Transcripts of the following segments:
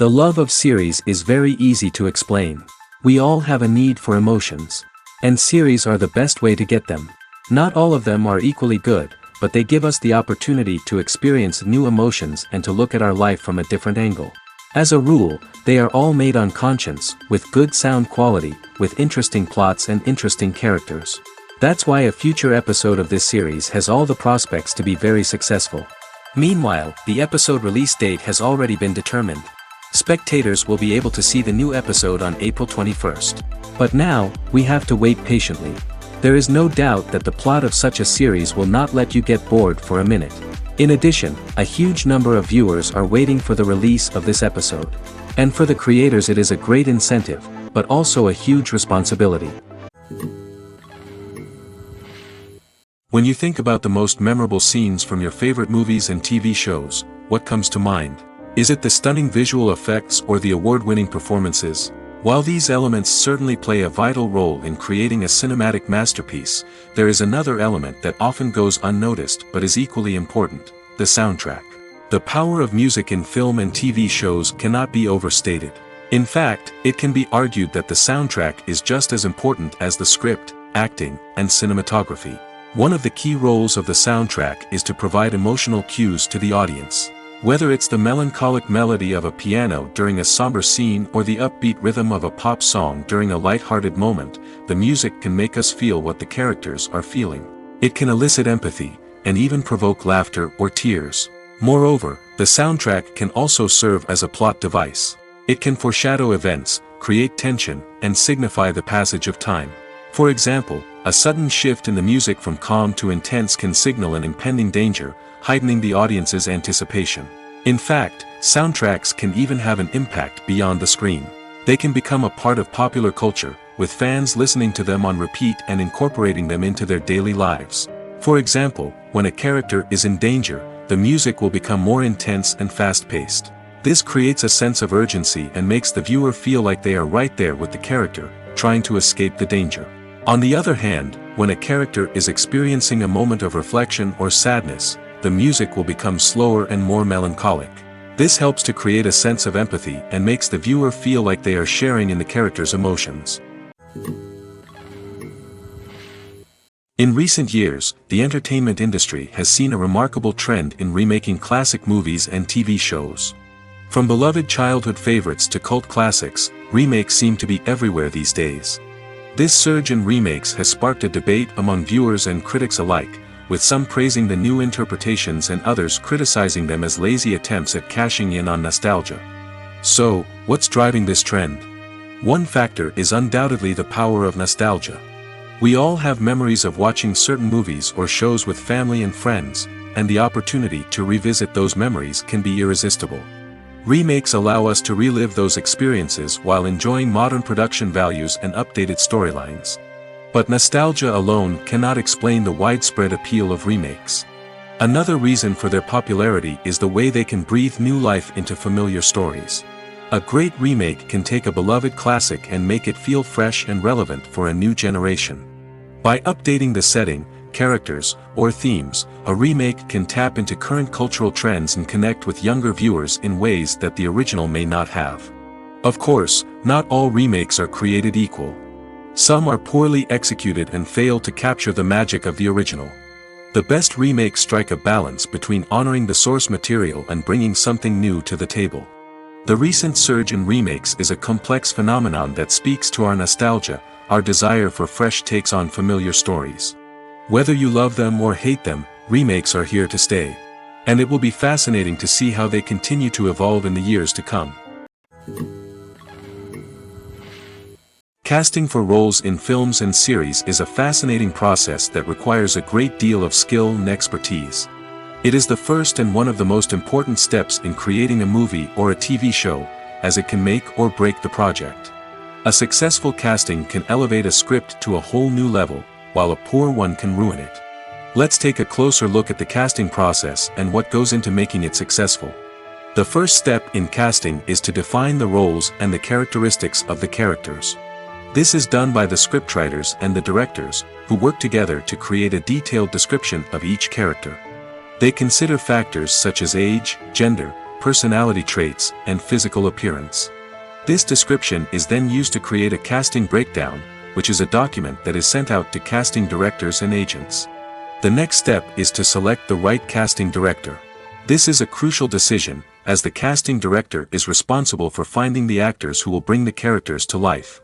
The love of series is very easy to explain. We all have a need for emotions. And series are the best way to get them. Not all of them are equally good, but they give us the opportunity to experience new emotions and to look at our life from a different angle. As a rule, they are all made on conscience, with good sound quality, with interesting plots and interesting characters. That's why a future episode of this series has all the prospects to be very successful. Meanwhile, the episode release date has already been determined. Spectators will be able to see the new episode on April 21st. But now, we have to wait patiently. There is no doubt that the plot of such a series will not let you get bored for a minute. In addition, a huge number of viewers are waiting for the release of this episode. And for the creators it is a great incentive, but also a huge responsibility. When you think about the most memorable scenes from your favorite movies and TV shows, what comes to mind? Is it the stunning visual effects or the award-winning performances? While these elements certainly play a vital role in creating a cinematic masterpiece, there is another element that often goes unnoticed but is equally important: the soundtrack. The power of music in film and TV shows cannot be overstated. In fact, it can be argued that the soundtrack is just as important as the script, acting, and cinematography. One of the key roles of the soundtrack is to provide emotional cues to the audience. Whether it's the melancholic melody of a piano during a somber scene or the upbeat rhythm of a pop song during a light-hearted moment, the music can make us feel what the characters are feeling. It can elicit empathy, and even provoke laughter or tears. Moreover, the soundtrack can also serve as a plot device. It can foreshadow events, create tension, and signify the passage of time. For example, a sudden shift in the music from calm to intense can signal an impending danger, heightening the audience's anticipation. In fact, soundtracks can even have an impact beyond the screen. They can become a part of popular culture, with fans listening to them on repeat and incorporating them into their daily lives. For example, when a character is in danger, the music will become more intense and fast-paced. This creates a sense of urgency and makes the viewer feel like they are right there with the character, trying to escape the danger. On the other hand, when a character is experiencing a moment of reflection or sadness, the music will become slower and more melancholic. This helps to create a sense of empathy and makes the viewer feel like they are sharing in the character's emotions. In recent years, the entertainment industry has seen a remarkable trend in remaking classic movies and TV shows. From beloved childhood favorites to cult classics, remakes seem to be everywhere these days. This surge in remakes has sparked a debate among viewers and critics alike, with some praising the new interpretations and others criticizing them as lazy attempts at cashing in on nostalgia. So, what's driving this trend? One factor is undoubtedly the power of nostalgia. We all have memories of watching certain movies or shows with family and friends, and the opportunity to revisit those memories can be irresistible. Remakes allow us to relive those experiences while enjoying modern production values and updated storylines. But nostalgia alone cannot explain the widespread appeal of remakes. Another reason for their popularity is the way they can breathe new life into familiar stories. A great remake can take a beloved classic and make it feel fresh and relevant for a new generation. By updating the setting, characters, or themes, a remake can tap into current cultural trends and connect with younger viewers in ways that the original may not have. Of course, not all remakes are created equal. Some are poorly executed and fail to capture the magic of the original. The best remakes strike a balance between honoring the source material and bringing something new to the table. The recent surge in remakes is a complex phenomenon that speaks to our nostalgia, our desire for fresh takes on familiar stories. Whether you love them or hate them, remakes are here to stay. And it will be fascinating to see how they continue to evolve in the years to come. Casting for roles in films and series is a fascinating process that requires a great deal of skill and expertise. It is the first and one of the most important steps in creating a movie or a TV show, as it can make or break the project. A successful casting can elevate a script to a whole new level, while a poor one can ruin it. Let's take a closer look at the casting process and what goes into making it successful. The first step in casting is to define the roles and the characteristics of the characters. This is done by the scriptwriters and the directors, who work together to create a detailed description of each character. They consider factors such as age, gender, personality traits, and physical appearance. This description is then used to create a casting breakdown, which is a document that is sent out to casting directors and agents. The next step is to select the right casting director. This is a crucial decision, as the casting director is responsible for finding the actors who will bring the characters to life.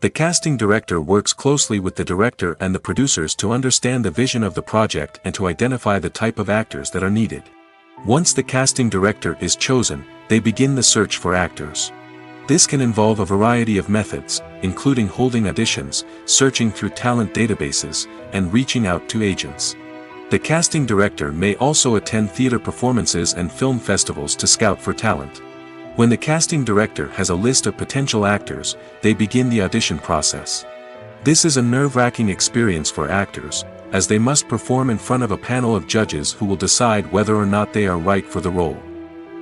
The casting director works closely with the director and the producers to understand the vision of the project and to identify the type of actors that are needed. Once the casting director is chosen, they begin the search for actors. This can involve a variety of methods, including holding auditions, searching through talent databases, and reaching out to agents. The casting director may also attend theater performances and film festivals to scout for talent. When the casting director has a list of potential actors, they begin the audition process. This is a nerve-wracking experience for actors, as they must perform in front of a panel of judges who will decide whether or not they are right for the role.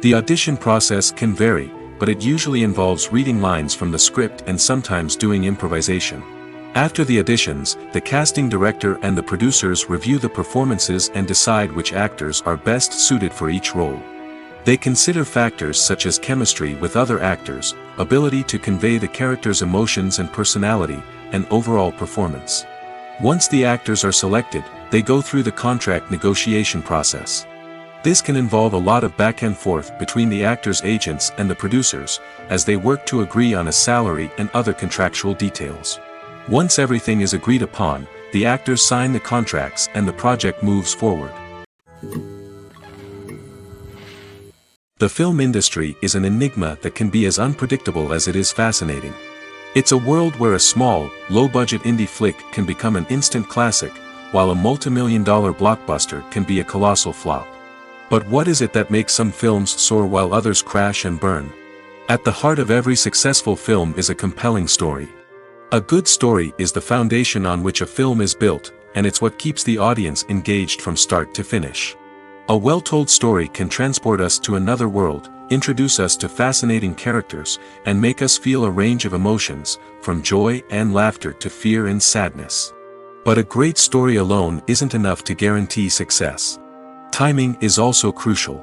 The audition process can vary, but it usually involves reading lines from the script and sometimes doing improvisation. After the auditions, the casting director and the producers review the performances and decide which actors are best suited for each role. They consider factors such as chemistry with other actors, ability to convey the character's emotions and personality, and overall performance. Once the actors are selected, they go through the contract negotiation process. This can involve a lot of back and forth between the actors' agents and the producers, as they work to agree on a salary and other contractual details. Once everything is agreed upon, the actors sign the contracts and the project moves forward. The film industry is an enigma that can be as unpredictable as it is fascinating. It's a world where a small, low-budget indie flick can become an instant classic, while a multi-million-dollar blockbuster can be a colossal flop. But what is it that makes some films soar while others crash and burn? At the heart of every successful film is a compelling story. A good story is the foundation on which a film is built, and it's what keeps the audience engaged from start to finish. A well-told story can transport us to another world, introduce us to fascinating characters, and make us feel a range of emotions, from joy and laughter to fear and sadness. But a great story alone isn't enough to guarantee success. Timing is also crucial.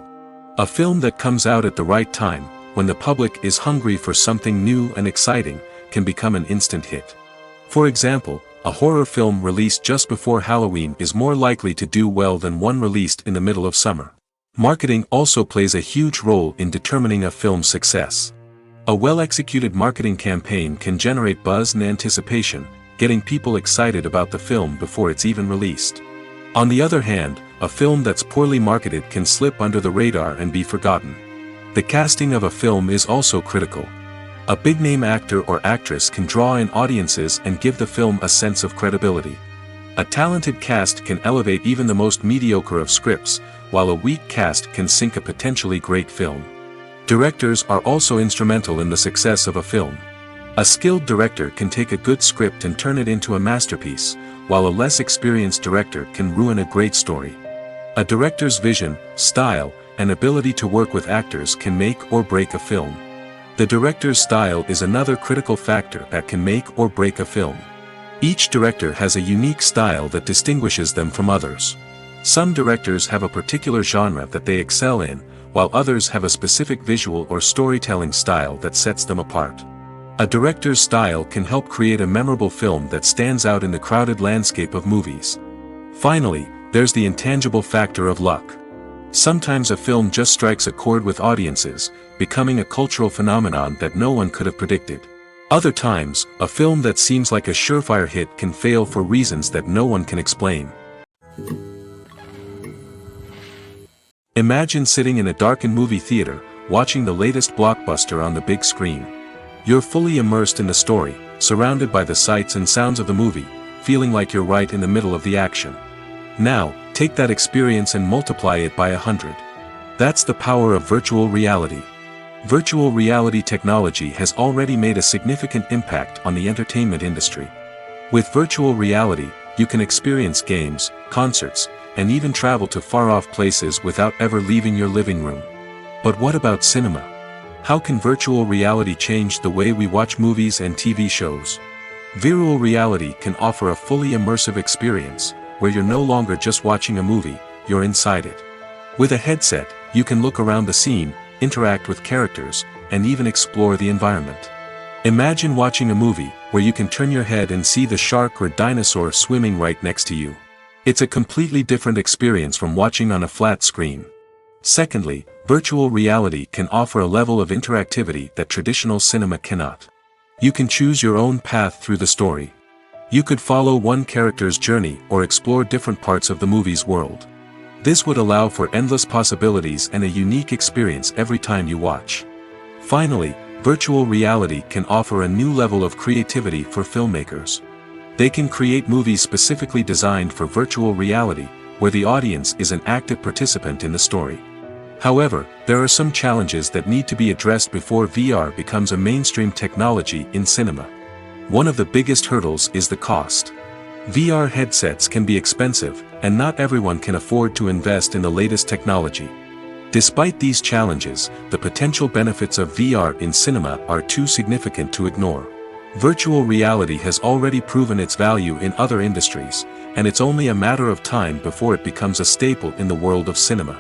A film that comes out at the right time, when the public is hungry for something new and exciting, can become an instant hit. For example, a horror film released just before Halloween is more likely to do well than one released in the middle of summer. Marketing also plays a huge role in determining a film's success. A well-executed marketing campaign can generate buzz and anticipation, getting people excited about the film before it's even released. On the other hand, a film that's poorly marketed can slip under the radar and be forgotten. The casting of a film is also critical. A big-name actor or actress can draw in audiences and give the film a sense of credibility. A talented cast can elevate even the most mediocre of scripts, while a weak cast can sink a potentially great film. Directors are also instrumental in the success of a film. A skilled director can take a good script and turn it into a masterpiece, while a less experienced director can ruin a great story. A director's vision, style, and ability to work with actors can make or break a film. The director's style is another critical factor that can make or break a film. Each director has a unique style that distinguishes them from others. Some directors have a particular genre that they excel in, while others have a specific visual or storytelling style that sets them apart. A director's style can help create a memorable film that stands out in the crowded landscape of movies. Finally, there's the intangible factor of luck. Sometimes a film just strikes a chord with audiences, becoming a cultural phenomenon that no one could have predicted. Other times, a film that seems like a surefire hit can fail for reasons that no one can explain. Imagine sitting in a darkened movie theater, watching the latest blockbuster on the big screen. You're fully immersed in the story, surrounded by the sights and sounds of the movie, feeling like you're right in the middle of the action. Now, take that experience and multiply it by 100. That's the power of virtual reality. Virtual reality technology has already made a significant impact on the entertainment industry. With virtual reality, you can experience games, concerts, and even travel to far-off places without ever leaving your living room. But what about cinema? How can virtual reality change the way we watch movies and TV shows? Virtual reality can offer a fully immersive experience, where you're no longer just watching a movie, you're inside it. With a headset, you can look around the scene, interact with characters, and even explore the environment. Imagine watching a movie where you can turn your head and see the shark or dinosaur swimming right next to you. It's a completely different experience from watching on a flat screen. Secondly, virtual reality can offer a level of interactivity that traditional cinema cannot. You can choose your own path through the story. You could follow one character's journey or explore different parts of the movie's world. This would allow for endless possibilities and a unique experience every time you watch. Finally, virtual reality can offer a new level of creativity for filmmakers. They can create movies specifically designed for virtual reality, where the audience is an active participant in the story. However, there are some challenges that need to be addressed before VR becomes a mainstream technology in cinema. One of the biggest hurdles is the cost. VR headsets can be expensive, and not everyone can afford to invest in the latest technology. Despite these challenges, the potential benefits of VR in cinema are too significant to ignore. Virtual reality has already proven its value in other industries, and it's only a matter of time before it becomes a staple in the world of cinema.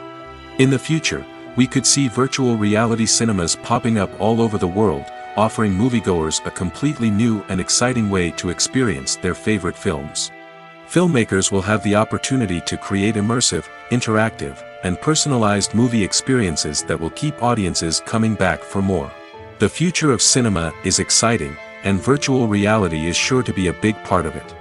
In the future, we could see virtual reality cinemas popping up all over the world, offering moviegoers a completely new and exciting way to experience their favorite films. Filmmakers will have the opportunity to create immersive, interactive, and personalized movie experiences that will keep audiences coming back for more. The future of cinema is exciting, and virtual reality is sure to be a big part of it.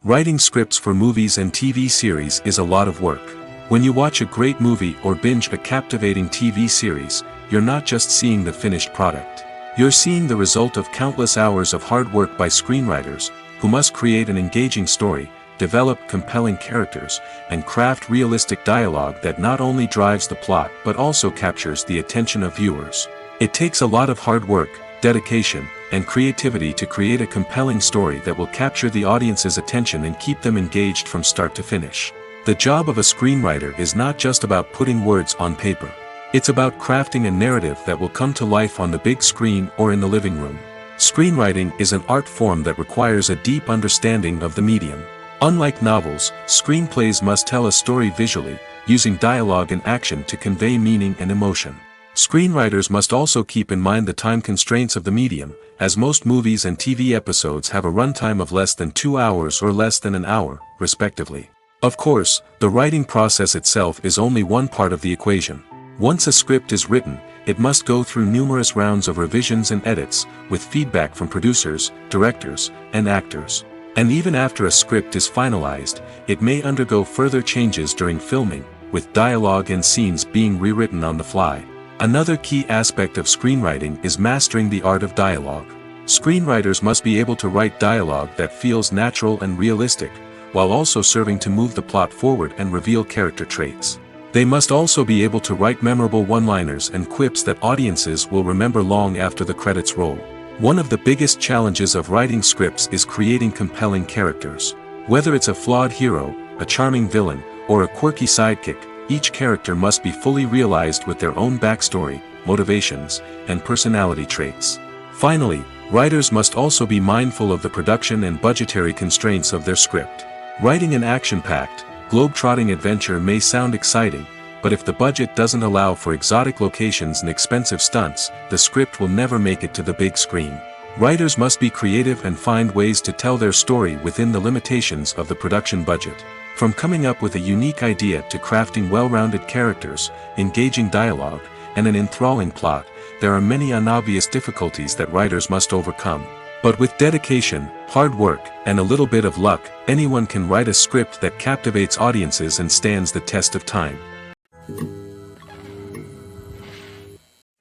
Writing scripts for movies and TV series is a lot of work. When you watch a great movie or binge a captivating TV series, you're not just seeing the finished product. You're seeing the result of countless hours of hard work by screenwriters, who must create an engaging story, develop compelling characters, and craft realistic dialogue that not only drives the plot but also captures the attention of viewers. It takes a lot of hard work, dedication, and creativity to create a compelling story that will capture the audience's attention and keep them engaged from start to finish. The job of a screenwriter is not just about putting words on paper. It's about crafting a narrative that will come to life on the big screen or in the living room. Screenwriting is an art form that requires a deep understanding of the medium. Unlike novels, screenplays must tell a story visually, using dialogue and action to convey meaning and emotion. Screenwriters must also keep in mind the time constraints of the medium, as most movies and TV episodes have a runtime of less than 2 hours or less than an hour, respectively. Of course, the writing process itself is only one part of the equation. Once a script is written, it must go through numerous rounds of revisions and edits, with feedback from producers, directors, and actors. And even after a script is finalized, it may undergo further changes during filming, with dialogue and scenes being rewritten on the fly. Another key aspect of screenwriting is mastering the art of dialogue. Screenwriters must be able to write dialogue that feels natural and realistic, while also serving to move the plot forward and reveal character traits. They must also be able to write memorable one-liners and quips that audiences will remember long after the credits roll. One of the biggest challenges of writing scripts is creating compelling characters. Whether it's a flawed hero, a charming villain, or a quirky sidekick, each character must be fully realized with their own backstory, motivations, and personality traits. Finally, writers must also be mindful of the production and budgetary constraints of their script. Writing an action-packed, globe-trotting adventure may sound exciting, but if the budget doesn't allow for exotic locations and expensive stunts, the script will never make it to the big screen. Writers must be creative and find ways to tell their story within the limitations of the production budget. From coming up with a unique idea to crafting well-rounded characters, engaging dialogue, and an enthralling plot, there are many unobvious difficulties that writers must overcome. But with dedication, hard work, and a little bit of luck, anyone can write a script that captivates audiences and stands the test of time.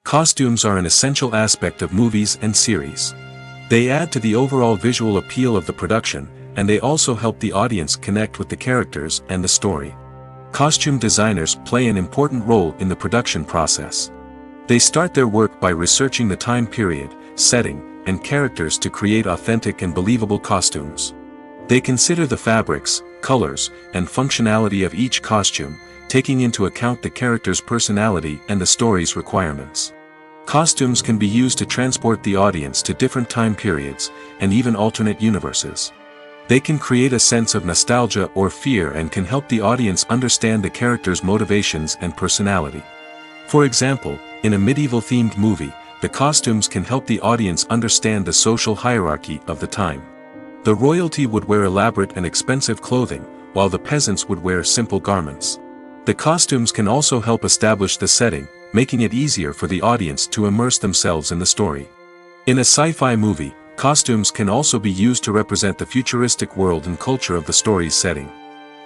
Costumes are an essential aspect of movies and series. They add to the overall visual appeal of the production, and they also help the audience connect with the characters and the story. Costume designers play an important role in the production process. They start their work by researching the time period, setting, and characters to create authentic and believable costumes. They consider the fabrics, colors, and functionality of each costume, taking into account the character's personality and the story's requirements. Costumes can be used to transport the audience to different time periods, and even alternate universes. They can create a sense of nostalgia or fear and can help the audience understand the character's motivations and personality. For example, in a medieval-themed movie, the costumes can help the audience understand the social hierarchy of the time. The royalty would wear elaborate and expensive clothing, while the peasants would wear simple garments. The costumes can also help establish the setting, making it easier for the audience to immerse themselves in the story. In a sci-fi movie, costumes can also be used to represent the futuristic world and culture of the story's setting.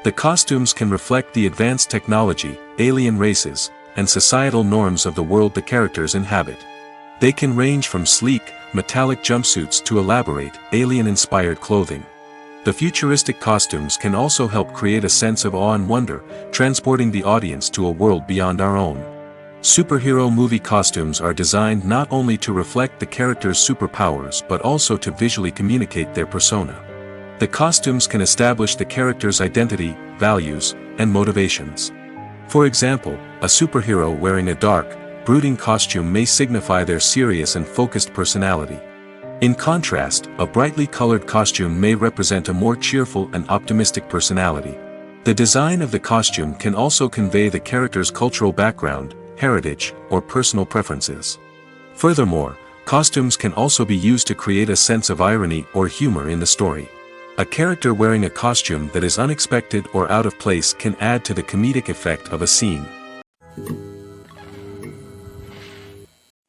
The costumes can reflect the advanced technology, alien races, and societal norms of the world the characters inhabit. They can range from sleek, metallic jumpsuits to elaborate, alien-inspired clothing. The futuristic costumes can also help create a sense of awe and wonder, transporting the audience to a world beyond our own. Superhero movie costumes are designed not only to reflect the character's superpowers but also to visually communicate their persona. The costumes can establish the character's identity, values, and motivations. For example, a superhero wearing a dark, brooding costume may signify their serious and focused personality. In contrast, a brightly colored costume may represent a more cheerful and optimistic personality. The design of the costume can also convey the character's cultural background, heritage, or personal preferences. Furthermore, costumes can also be used to create a sense of irony or humor in the story. A character wearing a costume that is unexpected or out of place can add to the comedic effect of a scene.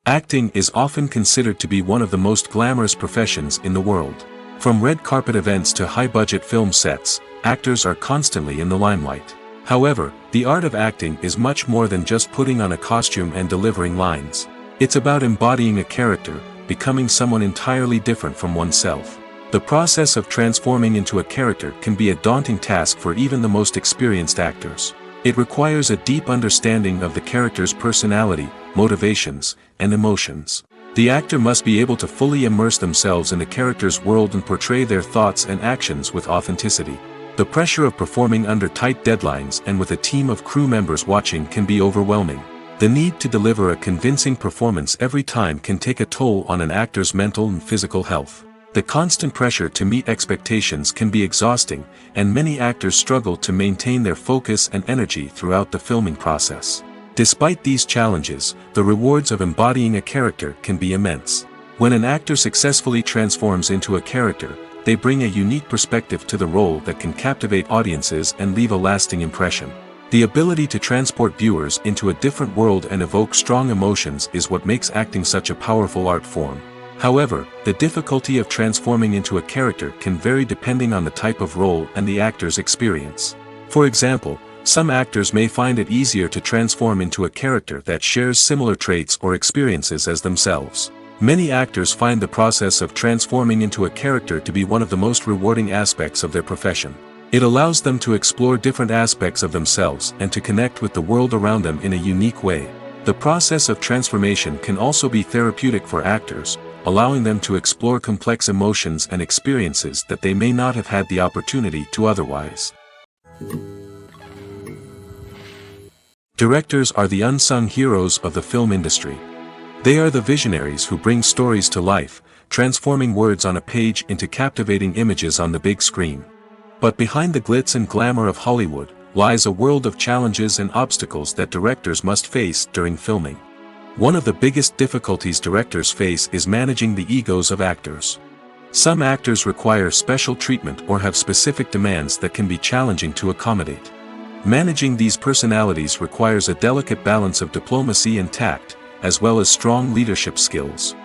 Acting is often considered to be one of the most glamorous professions in the world. From red carpet events to high-budget film sets, actors are constantly in the limelight. However, the art of acting is much more than just putting on a costume and delivering lines. It's about embodying a character, becoming someone entirely different from oneself. The process of transforming into a character can be a daunting task for even the most experienced actors. It requires a deep understanding of the character's personality, motivations, and emotions. The actor must be able to fully immerse themselves in the character's world and portray their thoughts and actions with authenticity. The pressure of performing under tight deadlines and with a team of crew members watching can be overwhelming. The need to deliver a convincing performance every time can take a toll on an actor's mental and physical health. The constant pressure to meet expectations can be exhausting, and many actors struggle to maintain their focus and energy throughout the filming process. Despite these challenges, the rewards of embodying a character can be immense. When an actor successfully transforms into a character, they bring a unique perspective to the role that can captivate audiences and leave a lasting impression. The ability to transport viewers into a different world and evoke strong emotions is what makes acting such a powerful art form. However, the difficulty of transforming into a character can vary depending on the type of role and the actor's experience. For example, some actors may find it easier to transform into a character that shares similar traits or experiences as themselves. Many actors find the process of transforming into a character to be one of the most rewarding aspects of their profession. It allows them to explore different aspects of themselves and to connect with the world around them in a unique way. The process of transformation can also be therapeutic for actors, allowing them to explore complex emotions and experiences that they may not have had the opportunity to otherwise. Directors are the unsung heroes of the film industry. They are the visionaries who bring stories to life, transforming words on a page into captivating images on the big screen. But behind the glitz and glamour of Hollywood lies a world of challenges and obstacles that directors must face during filming. One of the biggest difficulties directors face is managing the egos of actors. Some actors require special treatment or have specific demands that can be challenging to accommodate. Managing these personalities requires a delicate balance of diplomacy and tact, as well as strong leadership skills.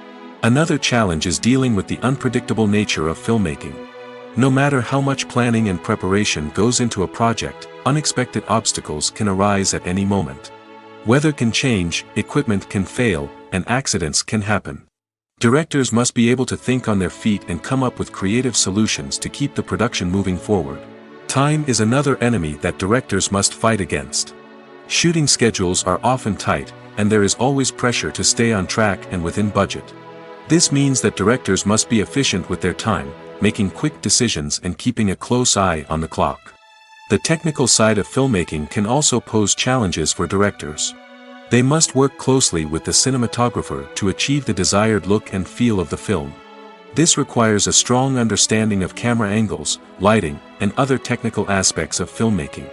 Another challenge is dealing with the unpredictable nature of filmmaking. No matter how much planning and preparation goes into a project, unexpected obstacles can arise at any moment. Weather can change, equipment can fail, and accidents can happen. Directors must be able to think on their feet and come up with creative solutions to keep the production moving forward. Time is another enemy that directors must fight against. Shooting schedules are often tight, and there is always pressure to stay on track and within budget. This means that directors must be efficient with their time, making quick decisions and keeping a close eye on the clock. The technical side of filmmaking can also pose challenges for directors. They must work closely with the cinematographer to achieve the desired look and feel of the film. This requires a strong understanding of camera angles, lighting, and other technical aspects of filmmaking.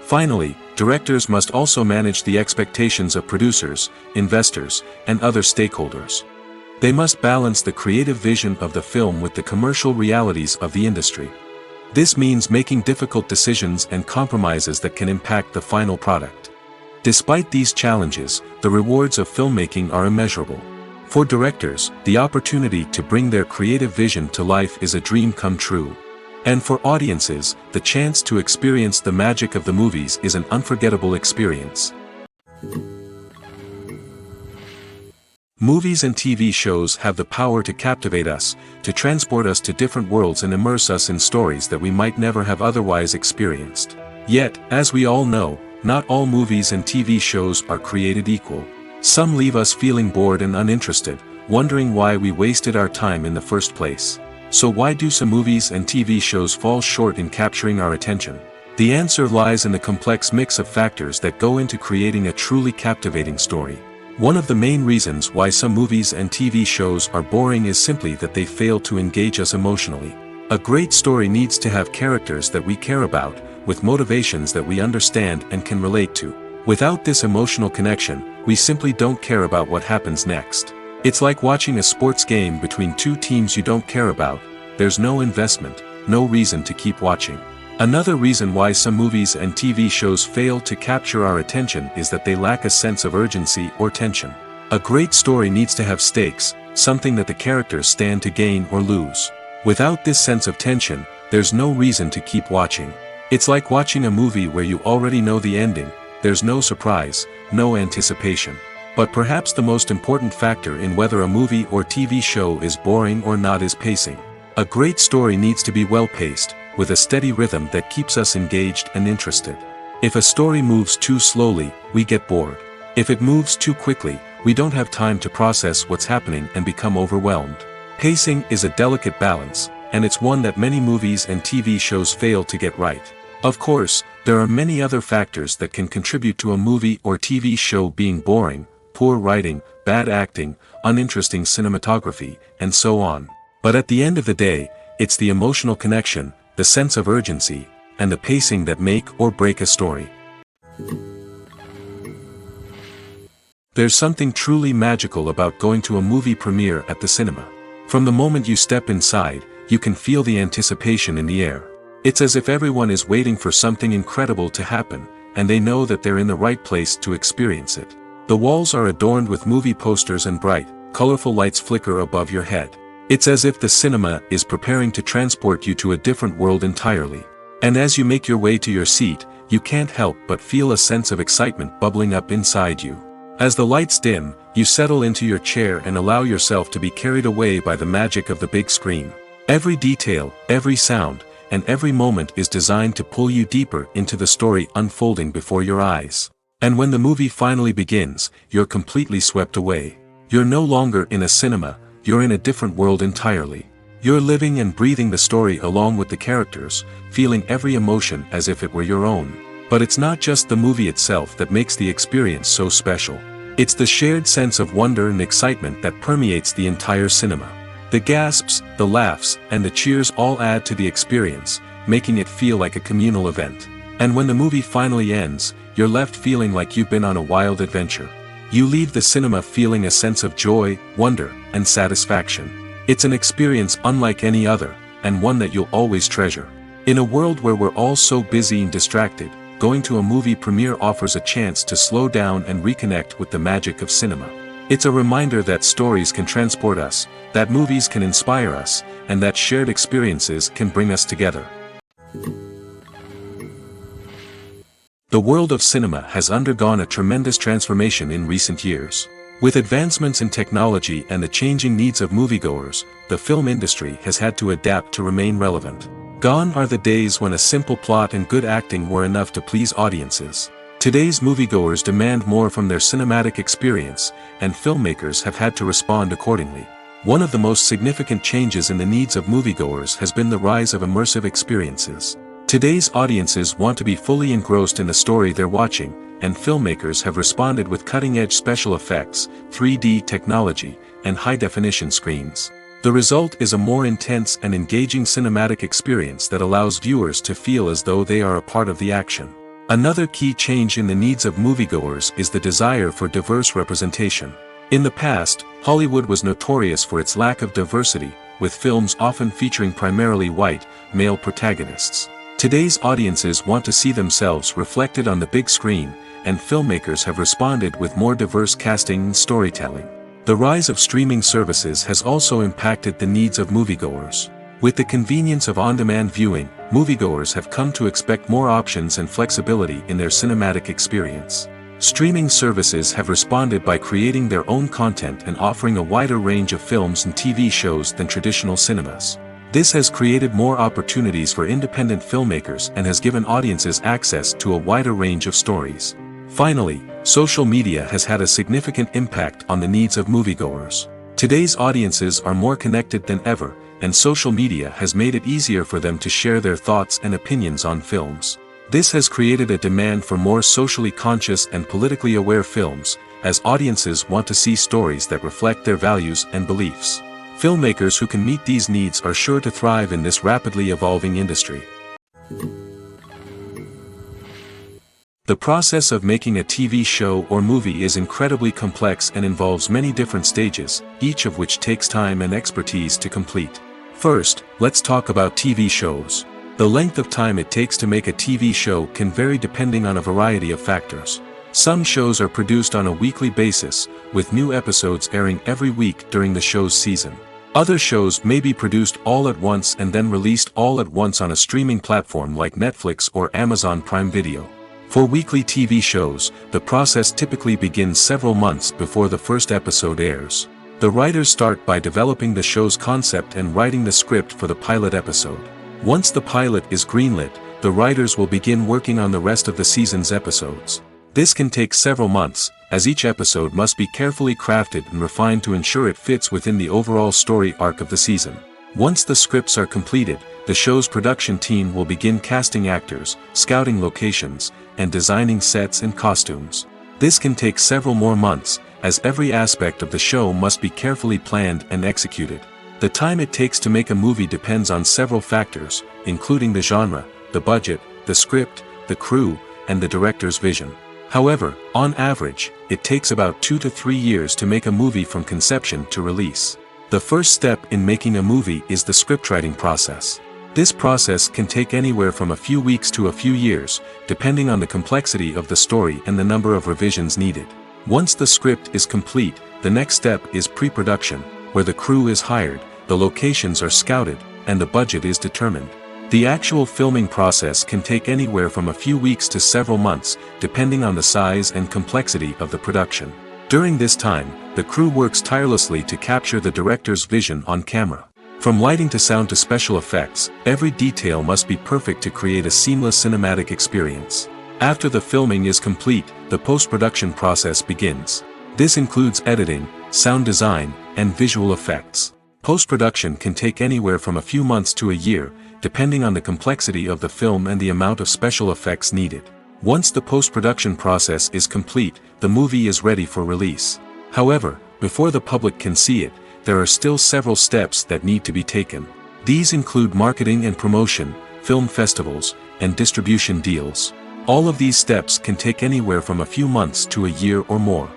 Finally, directors must also manage the expectations of producers, investors, and other stakeholders. They must balance the creative vision of the film with the commercial realities of the industry. This means making difficult decisions and compromises that can impact the final product. Despite these challenges, the rewards of filmmaking are immeasurable. For directors, the opportunity to bring their creative vision to life is a dream come true. And for audiences, the chance to experience the magic of the movies is an unforgettable experience. Movies and TV shows have the power to captivate us, to transport us to different worlds and immerse us in stories that we might never have otherwise experienced. Yet, as we all know, not all movies and TV shows are created equal. Some leave us feeling bored and uninterested, wondering why we wasted our time in the first place. So why do some movies and TV shows fall short in capturing our attention? The answer lies in the complex mix of factors that go into creating a truly captivating story. One of the main reasons why some movies and TV shows are boring is simply that they fail to engage us emotionally. A great story needs to have characters that we care about, with motivations that we understand and can relate to. Without this emotional connection, we simply don't care about what happens next. It's like watching a sports game between two teams you don't care about. There's no investment, no reason to keep watching. Another reason why some movies and TV shows fail to capture our attention is that they lack a sense of urgency or tension. A great story needs to have stakes, something that the characters stand to gain or lose. Without this sense of tension, there's no reason to keep watching. It's like watching a movie where you already know the ending. There's no surprise, no anticipation. But perhaps the most important factor in whether a movie or TV show is boring or not is pacing. A great story needs to be well-paced, with a steady rhythm that keeps us engaged and interested. If a story moves too slowly, we get bored. If it moves too quickly, we don't have time to process what's happening and become overwhelmed. Pacing is a delicate balance, and it's one that many movies and TV shows fail to get right. Of course, there are many other factors that can contribute to a movie or TV show being boring: poor writing, bad acting, uninteresting cinematography, and so on. But at the end of the day, it's the emotional connection, the sense of urgency, and the pacing that make or break a story. There's something truly magical about going to a movie premiere at the cinema. From the moment you step inside, you can feel the anticipation in the air. It's as if everyone is waiting for something incredible to happen, and they know that they're in the right place to experience it. The walls are adorned with movie posters and bright, colorful lights flicker above your head. It's as if the cinema is preparing to transport you to a different world entirely. And as you make your way to your seat, you can't help but feel a sense of excitement bubbling up inside you. As the lights dim, you settle into your chair and allow yourself to be carried away by the magic of the big screen. Every detail, every sound, and every moment is designed to pull you deeper into the story unfolding before your eyes. And when the movie finally begins, you're completely swept away. You're no longer in a cinema. You're in a different world entirely. You're living and breathing the story along with the characters, feeling every emotion as if it were your own. But it's not just the movie itself that makes the experience so special. It's the shared sense of wonder and excitement that permeates the entire cinema. The gasps, the laughs, and the cheers all add to the experience, making it feel like a communal event. And when the movie finally ends, you're left feeling like you've been on a wild adventure. You leave the cinema feeling a sense of joy, wonder, and satisfaction. It's an experience unlike any other, and one that you'll always treasure. In a world where we're all so busy and distracted, going to a movie premiere offers a chance to slow down and reconnect with the magic of cinema. It's a reminder that stories can transport us, that movies can inspire us, and that shared experiences can bring us together. The world of cinema has undergone a tremendous transformation in recent years. With advancements in technology and the changing needs of moviegoers, the film industry has had to adapt to remain relevant. Gone are the days when a simple plot and good acting were enough to please audiences. Today's moviegoers demand more from their cinematic experience, and filmmakers have had to respond accordingly. One of the most significant changes in the needs of moviegoers has been the rise of immersive experiences. Today's audiences want to be fully engrossed in the story they're watching, and filmmakers have responded with cutting-edge special effects, 3D technology, and high-definition screens. The result is a more intense and engaging cinematic experience that allows viewers to feel as though they are a part of the action. Another key change in the needs of moviegoers is the desire for diverse representation. In the past, Hollywood was notorious for its lack of diversity, with films often featuring primarily white, male protagonists. Today's audiences want to see themselves reflected on the big screen, and filmmakers have responded with more diverse casting and storytelling. The rise of streaming services has also impacted the needs of moviegoers. With the convenience of on-demand viewing, moviegoers have come to expect more options and flexibility in their cinematic experience. Streaming services have responded by creating their own content and offering a wider range of films and TV shows than traditional cinemas. This has created more opportunities for independent filmmakers and has given audiences access to a wider range of stories. Finally, social media has had a significant impact on the needs of moviegoers. Today's audiences are more connected than ever, and social media has made it easier for them to share their thoughts and opinions on films. This has created a demand for more socially conscious and politically aware films, as audiences want to see stories that reflect their values and beliefs. Filmmakers who can meet these needs are sure to thrive in this rapidly evolving industry. The process of making a TV show or movie is incredibly complex and involves many different stages, each of which takes time and expertise to complete. First, let's talk about TV shows. The length of time it takes to make a TV show can vary depending on a variety of factors. Some shows are produced on a weekly basis, with new episodes airing every week during the show's season. Other shows may be produced all at once and then released all at once on a streaming platform like Netflix or Amazon Prime Video. For weekly TV shows, the process typically begins several months before the first episode airs. The writers start by developing the show's concept and writing the script for the pilot episode. Once the pilot is greenlit, the writers will begin working on the rest of the season's episodes. This can take several months, as each episode must be carefully crafted and refined to ensure it fits within the overall story arc of the season. Once the scripts are completed, the show's production team will begin casting actors, scouting locations, and designing sets and costumes. This can take several more months, as every aspect of the show must be carefully planned and executed. The time it takes to make a movie depends on several factors, including the genre, the budget, the script, the crew, and the director's vision. However, on average, it takes about 2 to 3 years to make a movie from conception to release. The first step in making a movie is the scriptwriting process. This process can take anywhere from a few weeks to a few years, depending on the complexity of the story and the number of revisions needed. Once the script is complete, the next step is pre-production, where the crew is hired, the locations are scouted, and the budget is determined. The actual filming process can take anywhere from a few weeks to several months, depending on the size and complexity of the production. During this time, the crew works tirelessly to capture the director's vision on camera. From lighting to sound to special effects, every detail must be perfect to create a seamless cinematic experience. After the filming is complete, the post-production process begins. This includes editing, sound design, and visual effects. Post-production can take anywhere from a few months to a year, depending on the complexity of the film and the amount of special effects needed. Once the post-production process is complete, the movie is ready for release. However, before the public can see it, there are still several steps that need to be taken. These include marketing and promotion, film festivals, and distribution deals. All of these steps can take anywhere from a few months to a year or more.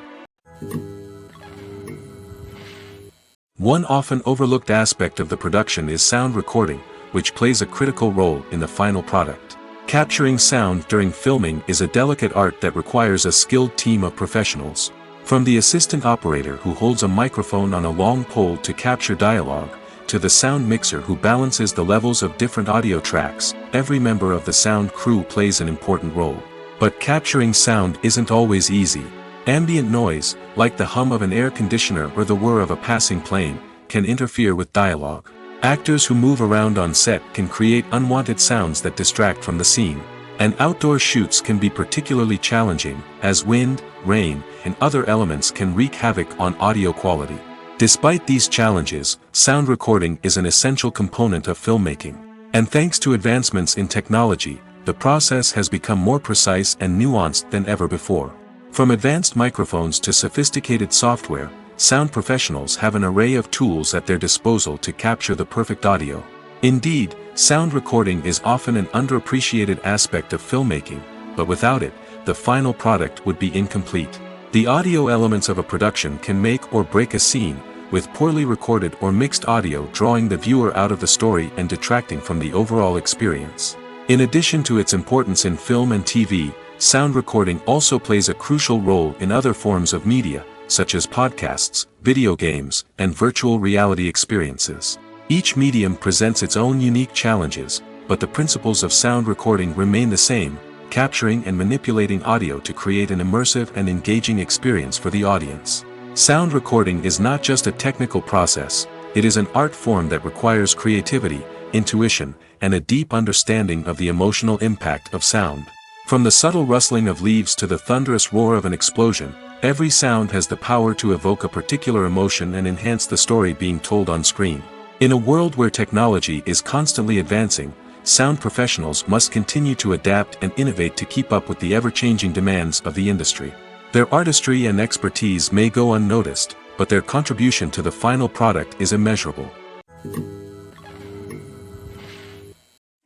One often overlooked aspect of the production is sound recording, which plays a critical role in the final product. Capturing sound during filming is a delicate art that requires a skilled team of professionals. From the assistant operator who holds a microphone on a long pole to capture dialogue, to the sound mixer who balances the levels of different audio tracks, every member of the sound crew plays an important role. But capturing sound isn't always easy. Ambient noise, like the hum of an air conditioner or the whir of a passing plane, can interfere with dialogue. Actors who move around on set can create unwanted sounds that distract from the scene. And outdoor shoots can be particularly challenging, as wind, rain, and other elements can wreak havoc on audio quality. Despite these challenges, sound recording is an essential component of filmmaking. And thanks to advancements in technology, the process has become more precise and nuanced than ever before. From advanced microphones to sophisticated software, sound professionals have an array of tools at their disposal to capture the perfect audio. Indeed, sound recording is often an underappreciated aspect of filmmaking, but without it, the final product would be incomplete. The audio elements of a production can make or break a scene, with poorly recorded or mixed audio drawing the viewer out of the story and detracting from the overall experience. In addition to its importance in film and TV, sound recording also plays a crucial role in other forms of media, such as podcasts, video games, and virtual reality experiences. Each medium presents its own unique challenges, but the principles of sound recording remain the same, capturing and manipulating audio to create an immersive and engaging experience for the audience. Sound recording is not just a technical process, it is an art form that requires creativity, intuition, and a deep understanding of the emotional impact of sound. From the subtle rustling of leaves to the thunderous roar of an explosion, every sound has the power to evoke a particular emotion and enhance the story being told on screen. In a world where technology is constantly advancing, sound professionals must continue to adapt and innovate to keep up with the ever-changing demands of the industry. Their artistry and expertise may go unnoticed, but their contribution to the final product is immeasurable.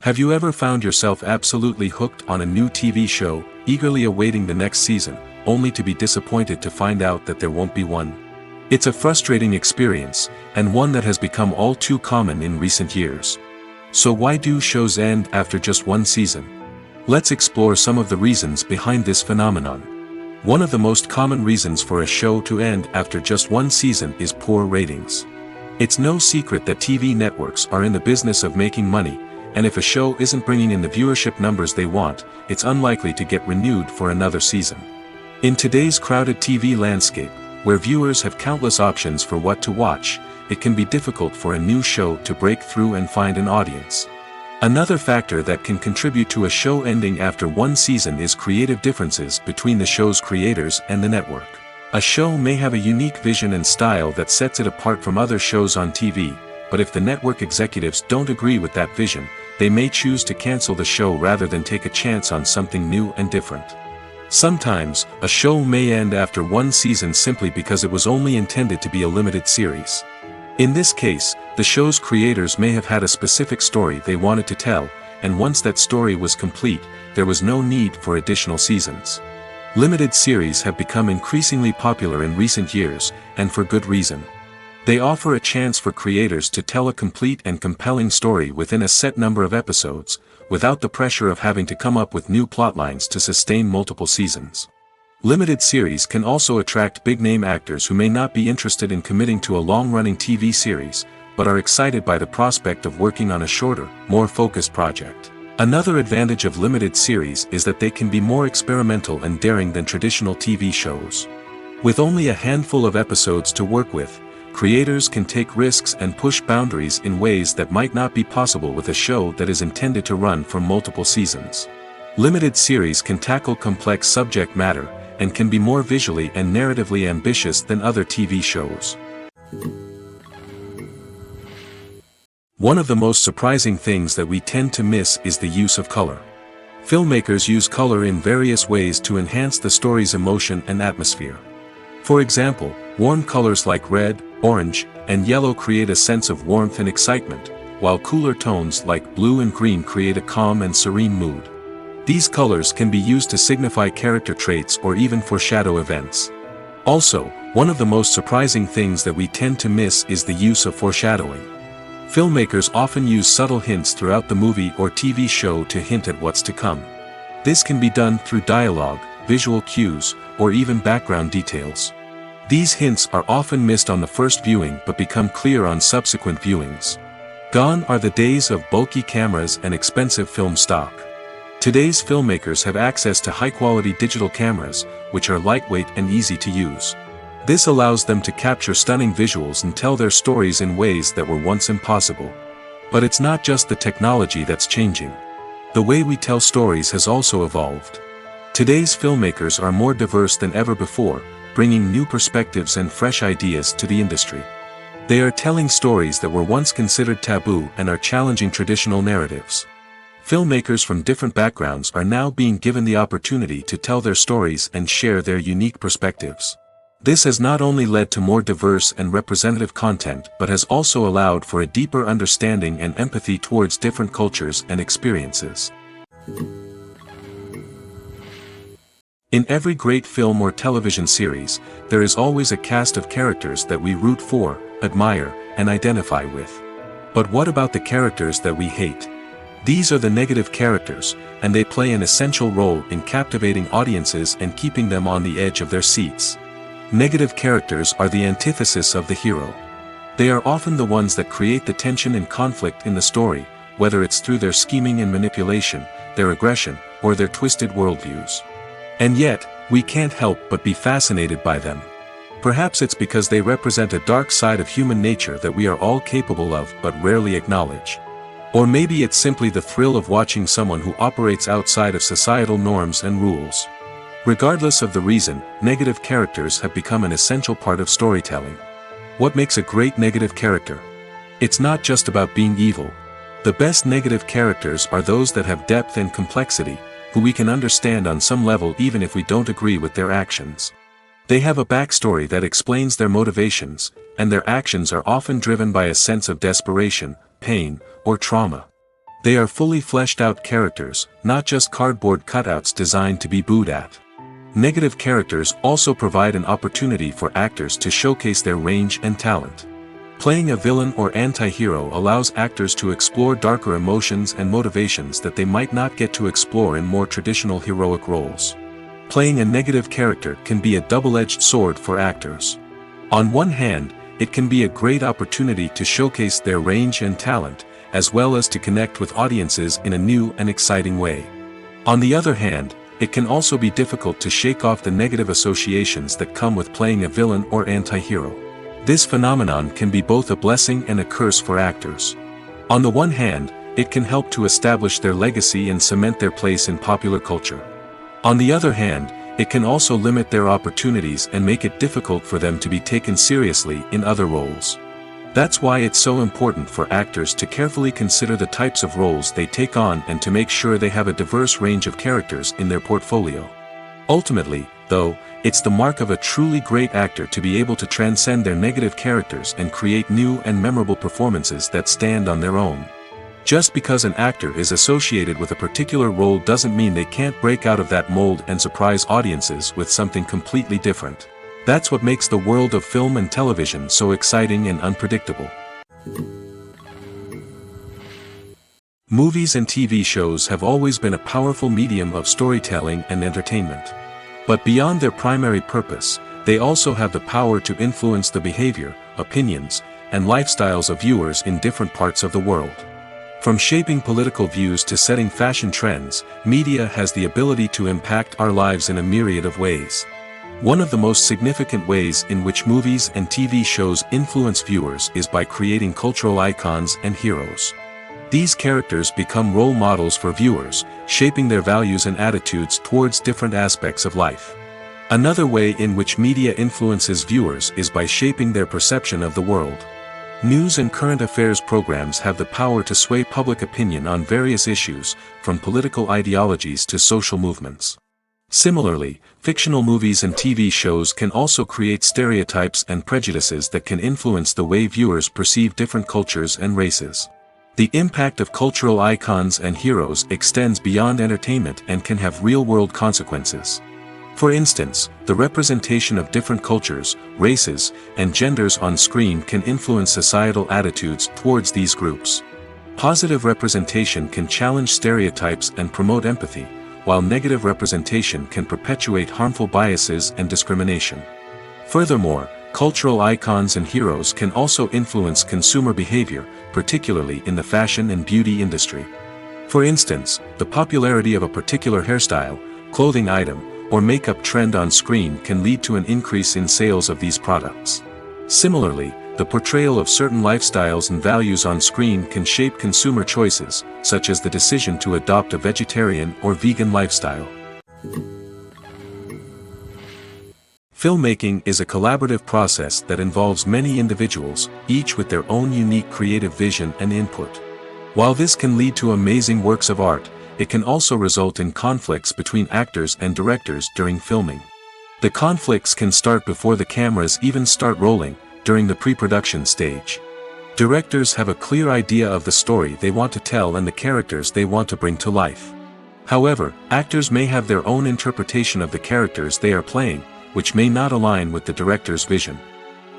Have you ever found yourself absolutely hooked on a new TV show, eagerly awaiting the next season, only to be disappointed to find out that there won't be one? It's a frustrating experience, and one that has become all too common in recent years. So why do shows end after just one season? Let's explore some of the reasons behind this phenomenon. One of the most common reasons for a show to end after just one season is poor ratings. It's no secret that TV networks are in the business of making money, and if a show isn't bringing in the viewership numbers they want, it's unlikely to get renewed for another season. In today's crowded TV landscape, where viewers have countless options for what to watch, it can be difficult for a new show to break through and find an audience. Another factor that can contribute to a show ending after one season is creative differences between the show's creators and the network. A show may have a unique vision and style that sets it apart from other shows on TV, but if the network executives don't agree with that vision, they may choose to cancel the show rather than take a chance on something new and different. Sometimes, a show may end after one season simply because it was only intended to be a limited series. In this case, the show's creators may have had a specific story they wanted to tell, and once that story was complete, there was no need for additional seasons. Limited series have become increasingly popular in recent years, and for good reason. They offer a chance for creators to tell a complete and compelling story within a set number of episodes, without the pressure of having to come up with new plotlines to sustain multiple seasons. Limited series can also attract big-name actors who may not be interested in committing to a long-running TV series, but are excited by the prospect of working on a shorter, more focused project. Another advantage of limited series is that they can be more experimental and daring than traditional TV shows. With only a handful of episodes to work with, creators can take risks and push boundaries in ways that might not be possible with a show that is intended to run for multiple seasons. Limited series can tackle complex subject matter, and can be more visually and narratively ambitious than other TV shows. One of the most surprising things that we tend to miss is the use of color. Filmmakers use color in various ways to enhance the story's emotion and atmosphere. For example, warm colors like red, orange, and yellow create a sense of warmth and excitement, while cooler tones like blue and green create a calm and serene mood. These colors can be used to signify character traits or even foreshadow events. Also, one of the most surprising things that we tend to miss is the use of foreshadowing. Filmmakers often use subtle hints throughout the movie or TV show to hint at what's to come. This can be done through dialogue, visual cues, or even background details. These hints are often missed on the first viewing but become clear on subsequent viewings. Gone are the days of bulky cameras and expensive film stock. Today's filmmakers have access to high-quality digital cameras, which are lightweight and easy to use. This allows them to capture stunning visuals and tell their stories in ways that were once impossible. But it's not just the technology that's changing. The way we tell stories has also evolved. Today's filmmakers are more diverse than ever before, bringing new perspectives and fresh ideas to the industry. They are telling stories that were once considered taboo and are challenging traditional narratives. Filmmakers from different backgrounds are now being given the opportunity to tell their stories and share their unique perspectives. This has not only led to more diverse and representative content but has also allowed for a deeper understanding and empathy towards different cultures and experiences. In every great film or television series, there is always a cast of characters that we root for, admire, and identify with. But what about the characters that we hate? These are the negative characters, and they play an essential role in captivating audiences and keeping them on the edge of their seats. Negative characters are the antithesis of the hero. They are often the ones that create the tension and conflict in the story, whether it's through their scheming and manipulation, their aggression, or their twisted worldviews. And yet, we can't help but be fascinated by them. Perhaps it's because they represent a dark side of human nature that we are all capable of but rarely acknowledge. Or maybe it's simply the thrill of watching someone who operates outside of societal norms and rules. Regardless of the reason, negative characters have become an essential part of storytelling. What makes a great negative character? It's not just about being evil. The best negative characters are those that have depth and complexity, who we can understand on some level even if we don't agree with their actions. They have a backstory that explains their motivations, and their actions are often driven by a sense of desperation, pain, or trauma. They are fully fleshed out characters, not just cardboard cutouts designed to be booed at. Negative characters also provide an opportunity for actors to showcase their range and talent. Playing a villain or anti-hero allows actors to explore darker emotions and motivations that they might not get to explore in more traditional heroic roles. Playing a negative character can be a double-edged sword for actors. On one hand, it can be a great opportunity to showcase their range and talent, as well as to connect with audiences in a new and exciting way. On the other hand, it can also be difficult to shake off the negative associations that come with playing a villain or anti-hero. This phenomenon can be both a blessing and a curse for actors. On the one hand, it can help to establish their legacy and cement their place in popular culture. On the other hand, it can also limit their opportunities and make it difficult for them to be taken seriously in other roles. That's why it's so important for actors to carefully consider the types of roles they take on and to make sure they have a diverse range of characters in their portfolio. Ultimately, though, it's the mark of a truly great actor to be able to transcend their negative characters and create new and memorable performances that stand on their own. Just because an actor is associated with a particular role doesn't mean they can't break out of that mold and surprise audiences with something completely different. That's what makes the world of film and television so exciting and unpredictable. Movies and TV shows have always been a powerful medium of storytelling and entertainment. But beyond their primary purpose, they also have the power to influence the behavior, opinions, and lifestyles of viewers in different parts of the world. From shaping political views to setting fashion trends, media has the ability to impact our lives in a myriad of ways. One of the most significant ways in which movies and TV shows influence viewers is by creating cultural icons and heroes. These characters become role models for viewers, shaping their values and attitudes towards different aspects of life. Another way in which media influences viewers is by shaping their perception of the world. News and current affairs programs have the power to sway public opinion on various issues, from political ideologies to social movements. Similarly, fictional movies and TV shows can also create stereotypes and prejudices that can influence the way viewers perceive different cultures and races. The impact of cultural icons and heroes extends beyond entertainment and can have real-world consequences. For instance, the representation of different cultures, races, and genders on screen can influence societal attitudes towards these groups. Positive representation can challenge stereotypes and promote empathy, while negative representation can perpetuate harmful biases and discrimination. Furthermore, cultural icons and heroes can also influence consumer behavior, particularly in the fashion and beauty industry. For instance, the popularity of a particular hairstyle, clothing item, or makeup trend on screen can lead to an increase in sales of these products. Similarly, the portrayal of certain lifestyles and values on screen can shape consumer choices, such as the decision to adopt a vegetarian or vegan lifestyle. Filmmaking is a collaborative process that involves many individuals, each with their own unique creative vision and input. While this can lead to amazing works of art, it can also result in conflicts between actors and directors during filming. The conflicts can start before the cameras even start rolling, during the pre-production stage. Directors have a clear idea of the story they want to tell and the characters they want to bring to life. However, actors may have their own interpretation of the characters they are playing, which may not align with the director's vision.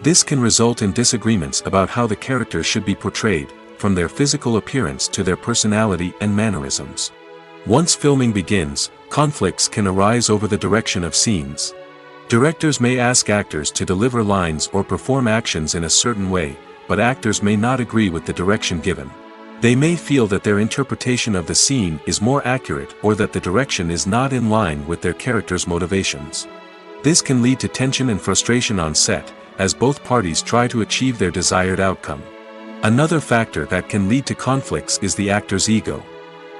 This can result in disagreements about how the characters should be portrayed, from their physical appearance to their personality and mannerisms. Once filming begins, conflicts can arise over the direction of scenes. Directors may ask actors to deliver lines or perform actions in a certain way, but actors may not agree with the direction given. They may feel that their interpretation of the scene is more accurate or that the direction is not in line with their character's motivations. This can lead to tension and frustration on set, as both parties try to achieve their desired outcome. Another factor that can lead to conflicts is the actor's ego.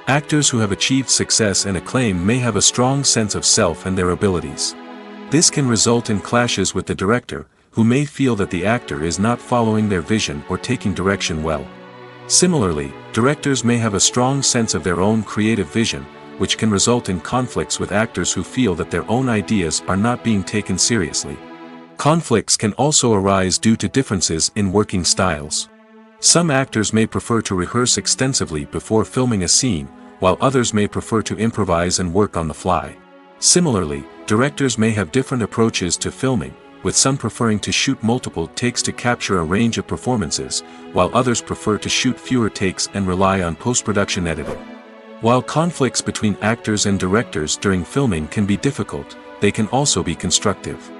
Actors who have achieved success and acclaim may have a strong sense of self and their abilities. This can result in clashes with the director, who may feel that the actor is not following their vision or taking direction well. Similarly, directors may have a strong sense of their own creative vision, which can result in conflicts with actors who feel that their own ideas are not being taken seriously. Conflicts can also arise due to differences in working styles. Some actors may prefer to rehearse extensively before filming a scene, while others may prefer to improvise and work on the fly. Similarly, directors may have different approaches to filming, with some preferring to shoot multiple takes to capture a range of performances, while others prefer to shoot fewer takes and rely on post-production editing. While conflicts between actors and directors during filming can be difficult, they can also be constructive.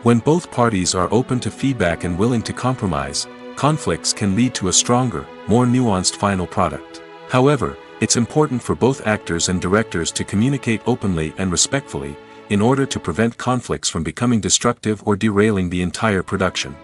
When both parties are open to feedback and willing to compromise, conflicts can lead to a stronger, more nuanced final product. However, it's important for both actors and directors to communicate openly and respectfully, in order to prevent conflicts from becoming destructive or derailing the entire production.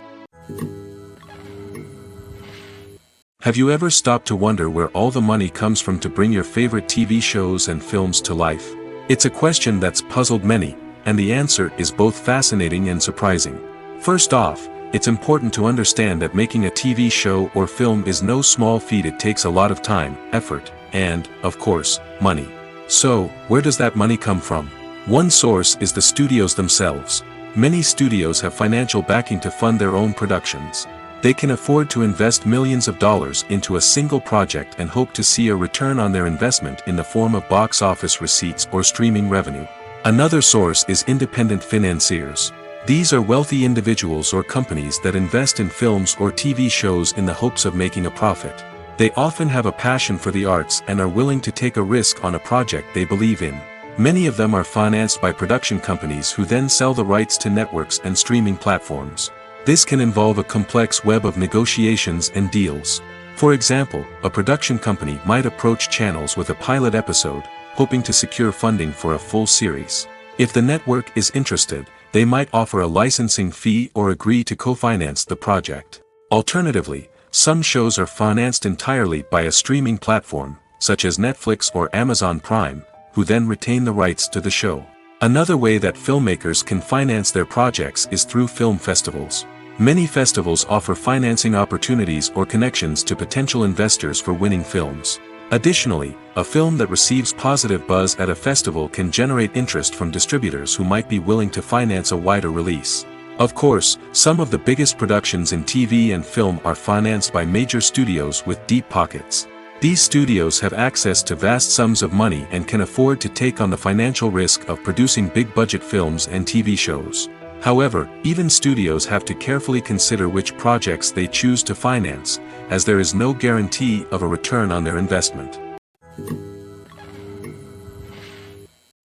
Have you ever stopped to wonder where all the money comes from to bring your favorite TV shows and films to life? It's a question that's puzzled many, and the answer is both fascinating and surprising. First off, it's important to understand that making a TV show or film is no small feat. It takes a lot of time, effort, and, of course, money. So, where does that money come from? One source is the studios themselves. Many studios have financial backing to fund their own productions. They can afford to invest millions of dollars into a single project and hope to see a return on their investment in the form of box office receipts or streaming revenue. Another source is independent financiers. These are wealthy individuals or companies that invest in films or TV shows in the hopes of making a profit. They often have a passion for the arts and are willing to take a risk on a project they believe in. Many of them are financed by production companies who then sell the rights to networks and streaming platforms. This can involve a complex web of negotiations and deals. For example, a production company might approach channels with a pilot episode, hoping to secure funding for a full series. If the network is interested, they might offer a licensing fee or agree to co-finance the project. Alternatively, some shows are financed entirely by a streaming platform, such as Netflix or Amazon Prime, who then retain the rights to the show. Another way that filmmakers can finance their projects is through film festivals. Many festivals offer financing opportunities or connections to potential investors for winning films. Additionally, a film that receives positive buzz at a festival can generate interest from distributors who might be willing to finance a wider release. Of course, some of the biggest productions in TV and film are financed by major studios with deep pockets. These studios have access to vast sums of money and can afford to take on the financial risk of producing big-budget films and TV shows. However, even studios have to carefully consider which projects they choose to finance, as there is no guarantee of a return on their investment.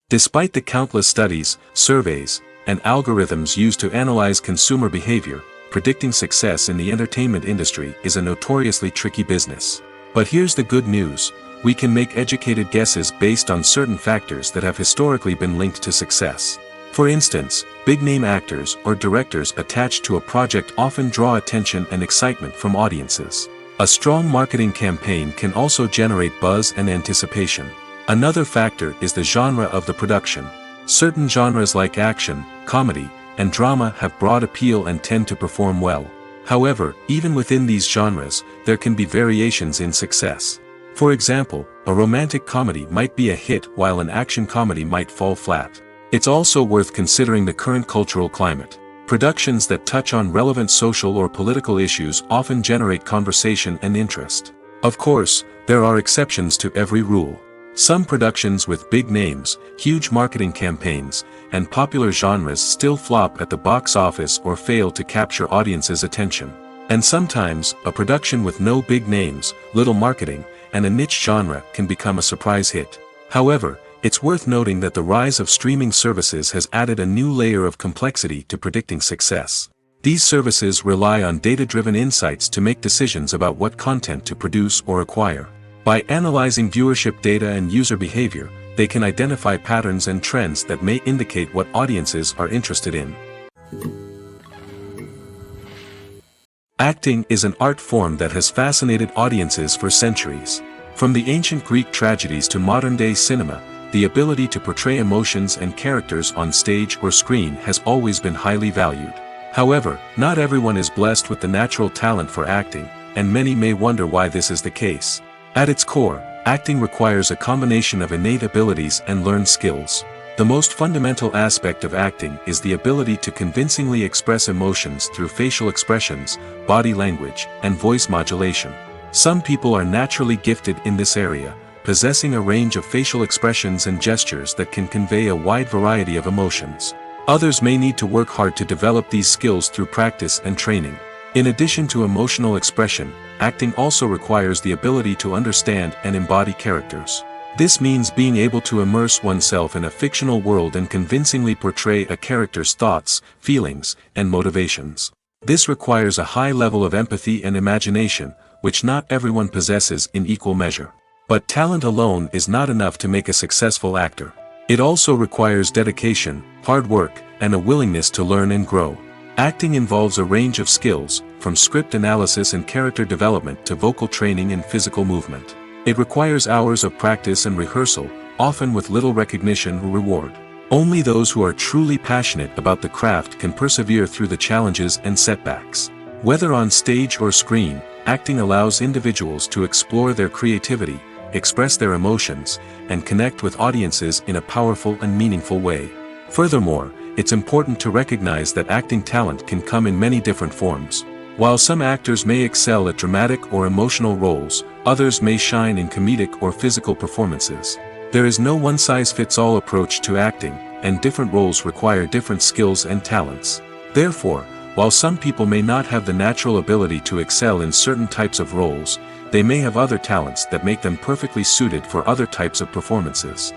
Despite the countless studies, surveys, and algorithms used to analyze consumer behavior, predicting success in the entertainment industry is a notoriously tricky business. But here's the good news: we can make educated guesses based on certain factors that have historically been linked to success. For instance, big-name actors or directors attached to a project often draw attention and excitement from audiences. A strong marketing campaign can also generate buzz and anticipation. Another factor is the genre of the production. Certain genres like action, comedy, and drama have broad appeal and tend to perform well. However, even within these genres, there can be variations in success. For example, a romantic comedy might be a hit while an action comedy might fall flat. It's also worth considering the current cultural climate. Productions that touch on relevant social or political issues often generate conversation and interest. Of course, there are exceptions to every rule. Some productions with big names, huge marketing campaigns, and popular genres still flop at the box office or fail to capture audiences' attention. And sometimes, a production with no big names, little marketing, and a niche genre can become a surprise hit. However, it's worth noting that the rise of streaming services has added a new layer of complexity to predicting success. These services rely on data-driven insights to make decisions about what content to produce or acquire. By analyzing viewership data and user behavior, they can identify patterns and trends that may indicate what audiences are interested in. Acting is an art form that has fascinated audiences for centuries. From the ancient Greek tragedies to modern-day cinema, the ability to portray emotions and characters on stage or screen has always been highly valued. However, not everyone is blessed with the natural talent for acting, and many may wonder why this is the case. At its core, acting requires a combination of innate abilities and learned skills. The most fundamental aspect of acting is the ability to convincingly express emotions through facial expressions, body language, and voice modulation. Some people are naturally gifted in this area, possessing a range of facial expressions and gestures that can convey a wide variety of emotions. Others may need to work hard to develop these skills through practice and training. In addition to emotional expression, acting also requires the ability to understand and embody characters. This means being able to immerse oneself in a fictional world and convincingly portray a character's thoughts, feelings, and motivations. This requires a high level of empathy and imagination, which not everyone possesses in equal measure. But talent alone is not enough to make a successful actor. It also requires dedication, hard work, and a willingness to learn and grow. Acting involves a range of skills, from script analysis and character development to vocal training and physical movement. It requires hours of practice and rehearsal, often with little recognition or reward. Only those who are truly passionate about the craft can persevere through the challenges and setbacks. Whether on stage or screen, acting allows individuals to explore their creativity, express their emotions, and connect with audiences in a powerful and meaningful way. Furthermore, it's important to recognize that acting talent can come in many different forms. While some actors may excel at dramatic or emotional roles, others may shine in comedic or physical performances. There is no one-size-fits-all approach to acting, and different roles require different skills and talents. Therefore, while some people may not have the natural ability to excel in certain types of roles, they may have other talents that make them perfectly suited for other types of performances.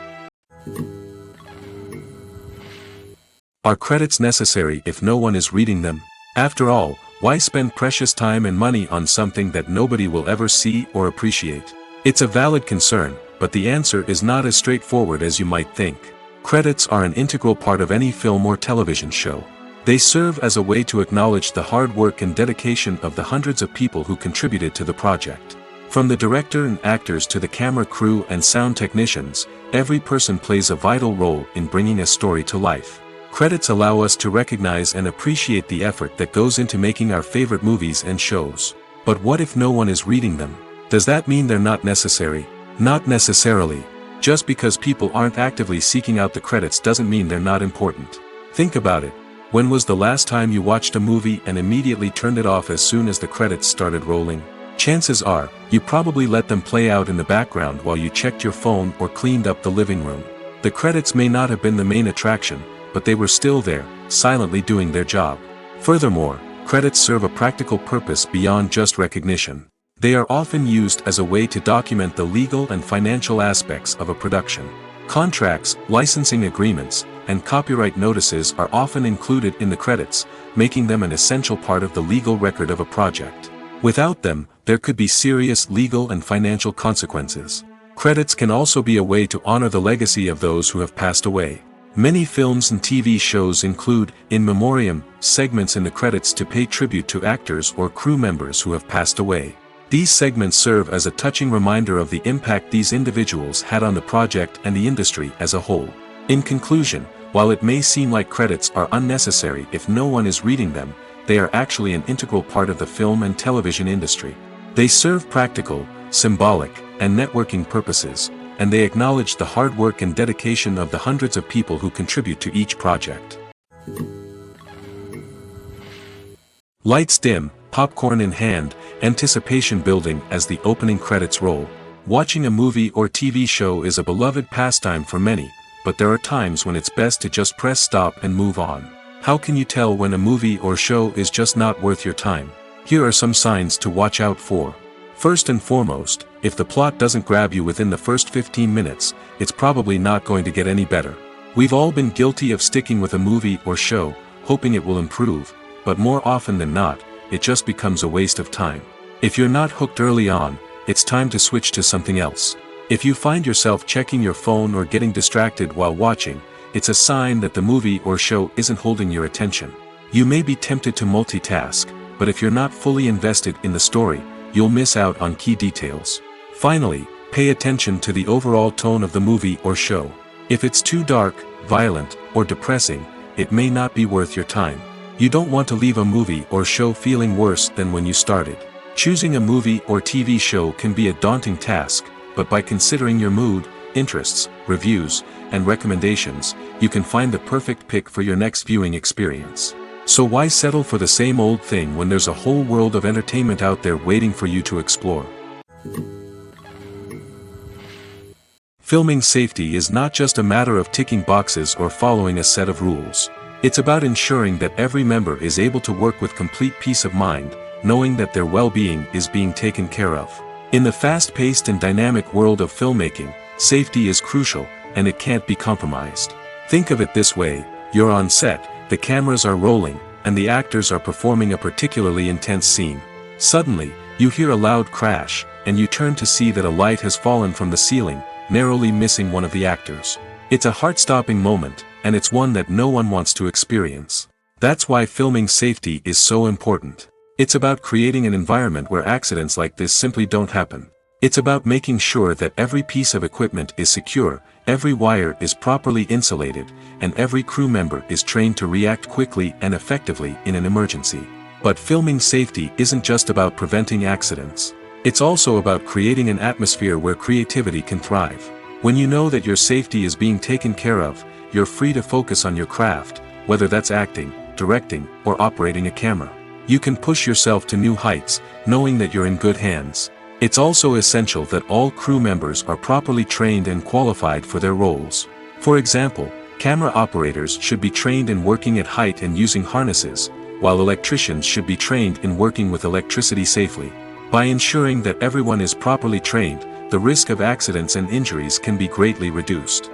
Are credits necessary if no one is reading them? After all, why spend precious time and money on something that nobody will ever see or appreciate? It's a valid concern, but the answer is not as straightforward as you might think. Credits are an integral part of any film or television show. They serve as a way to acknowledge the hard work and dedication of the hundreds of people who contributed to the project. From the director and actors to the camera crew and sound technicians, every person plays a vital role in bringing a story to life. Credits allow us to recognize and appreciate the effort that goes into making our favorite movies and shows. But what if no one is reading them? Does that mean they're not necessary? Not necessarily. Just because people aren't actively seeking out the credits doesn't mean they're not important. Think about it. When was the last time you watched a movie and immediately turned it off as soon as the credits started rolling? Chances are, you probably let them play out in the background while you checked your phone or cleaned up the living room. The credits may not have been the main attraction, but they were still there, silently doing their job. Furthermore, credits serve a practical purpose beyond just recognition. They are often used as a way to document the legal and financial aspects of a production. Contracts, licensing agreements, and copyright notices are often included in the credits, making them an essential part of the legal record of a project. Without them, there could be serious legal and financial consequences. Credits can also be a way to honor the legacy of those who have passed away. Many films and TV shows include, in memoriam, segments in the credits to pay tribute to actors or crew members who have passed away. These segments serve as a touching reminder of the impact these individuals had on the project and the industry as a whole. In conclusion, while it may seem like credits are unnecessary if no one is reading them, they are actually an integral part of the film and television industry. They serve practical, symbolic, and networking purposes, and they acknowledge the hard work and dedication of the hundreds of people who contribute to each project. Lights dim, popcorn in hand, anticipation building as the opening credits roll. Watching a movie or TV show is a beloved pastime for many, but there are times when it's best to just press stop and move on. How can you tell when a movie or show is just not worth your time? Here are some signs to watch out for. First and foremost, if the plot doesn't grab you within the first 15 minutes, it's probably not going to get any better. We've all been guilty of sticking with a movie or show, hoping it will improve, but more often than not, it just becomes a waste of time. If you're not hooked early on, it's time to switch to something else. If you find yourself checking your phone or getting distracted while watching, it's a sign that the movie or show isn't holding your attention. You may be tempted to multitask, but if you're not fully invested in the story, you'll miss out on key details. Finally, pay attention to the overall tone of the movie or show. If it's too dark, violent, or depressing, it may not be worth your time. You don't want to leave a movie or show feeling worse than when you started. Choosing a movie or TV show can be a daunting task, but by considering your mood, interests, reviews, and recommendations, you can find the perfect pick for your next viewing experience. So why settle for the same old thing when there's a whole world of entertainment out there waiting for you to explore? Filming safety is not just a matter of ticking boxes or following a set of rules. It's about ensuring that every member is able to work with complete peace of mind, knowing that their well-being is being taken care of. In the fast-paced and dynamic world of filmmaking, safety is crucial, and it can't be compromised. Think of it this way: you're on set, the cameras are rolling, and the actors are performing a particularly intense scene. Suddenly, you hear a loud crash, and you turn to see that a light has fallen from the ceiling, narrowly missing one of the actors. It's a heart-stopping moment, and it's one that no one wants to experience. That's why filming safety is so important. It's about creating an environment where accidents like this simply don't happen. It's about making sure that every piece of equipment is secure, every wire is properly insulated, and every crew member is trained to react quickly and effectively in an emergency. But filming safety isn't just about preventing accidents. It's also about creating an atmosphere where creativity can thrive. When you know that your safety is being taken care of, you're free to focus on your craft, whether that's acting, directing, or operating a camera. You can push yourself to new heights, knowing that you're in good hands. It's also essential that all crew members are properly trained and qualified for their roles. For example, camera operators should be trained in working at height and using harnesses, while electricians should be trained in working with electricity safely. By ensuring that everyone is properly trained, the risk of accidents and injuries can be greatly reduced.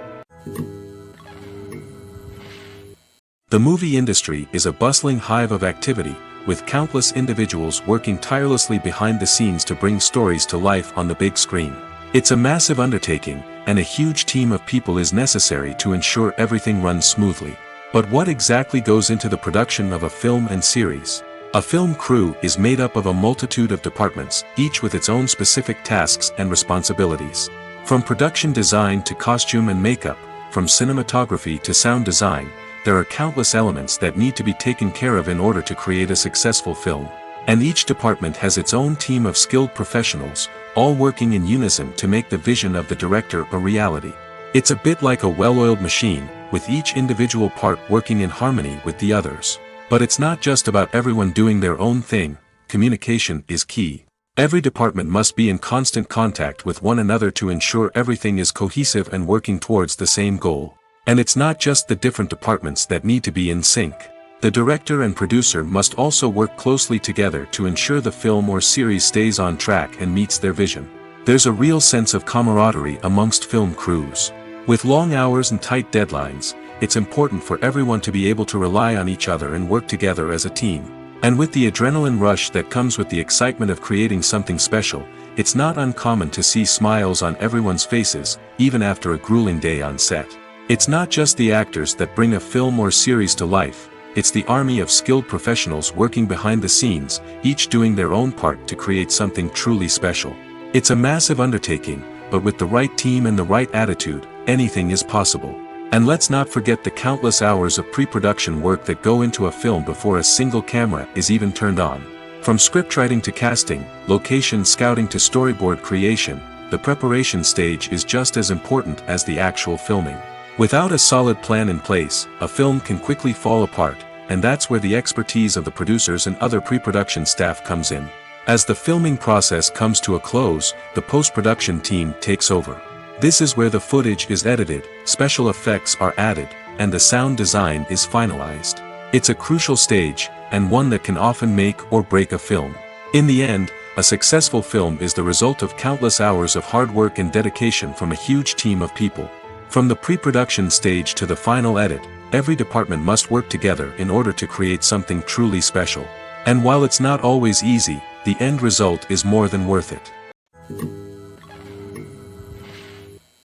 The movie industry is a bustling hive of activity, with countless individuals working tirelessly behind the scenes to bring stories to life on the big screen. It's a massive undertaking, and a huge team of people is necessary to ensure everything runs smoothly. But what exactly goes into the production of a film and series? A film crew is made up of a multitude of departments, each with its own specific tasks and responsibilities. From production design to costume and makeup, from cinematography to sound design, there are countless elements that need to be taken care of in order to create a successful film. And each department has its own team of skilled professionals, all working in unison to make the vision of the director a reality. It's a bit like a well-oiled machine, with each individual part working in harmony with the others. But it's not just about everyone doing their own thing. Communication is key. Every department must be in constant contact with one another to ensure everything is cohesive and working towards the same goal. And it's not just the different departments that need to be in sync. The director and producer must also work closely together to ensure the film or series stays on track and meets their vision. There's a real sense of camaraderie amongst film crews. With long hours and tight deadlines, it's important for everyone to be able to rely on each other and work together as a team. And with the adrenaline rush that comes with the excitement of creating something special, it's not uncommon to see smiles on everyone's faces, even after a grueling day on set. It's not just the actors that bring a film or series to life, it's the army of skilled professionals working behind the scenes, each doing their own part to create something truly special. It's a massive undertaking, but with the right team and the right attitude, anything is possible. And let's not forget the countless hours of pre-production work that go into a film before a single camera is even turned on. From scriptwriting to casting, location scouting to storyboard creation, the preparation stage is just as important as the actual filming. Without a solid plan in place, a film can quickly fall apart, and that's where the expertise of the producers and other pre-production staff comes in. As the filming process comes to a close, the post-production team takes over. This is where the footage is edited, special effects are added, and the sound design is finalized. It's a crucial stage, and one that can often make or break a film. In the end, a successful film is the result of countless hours of hard work and dedication from a huge team of people. From the pre-production stage to the final edit, every department must work together in order to create something truly special. And while it's not always easy, the end result is more than worth it.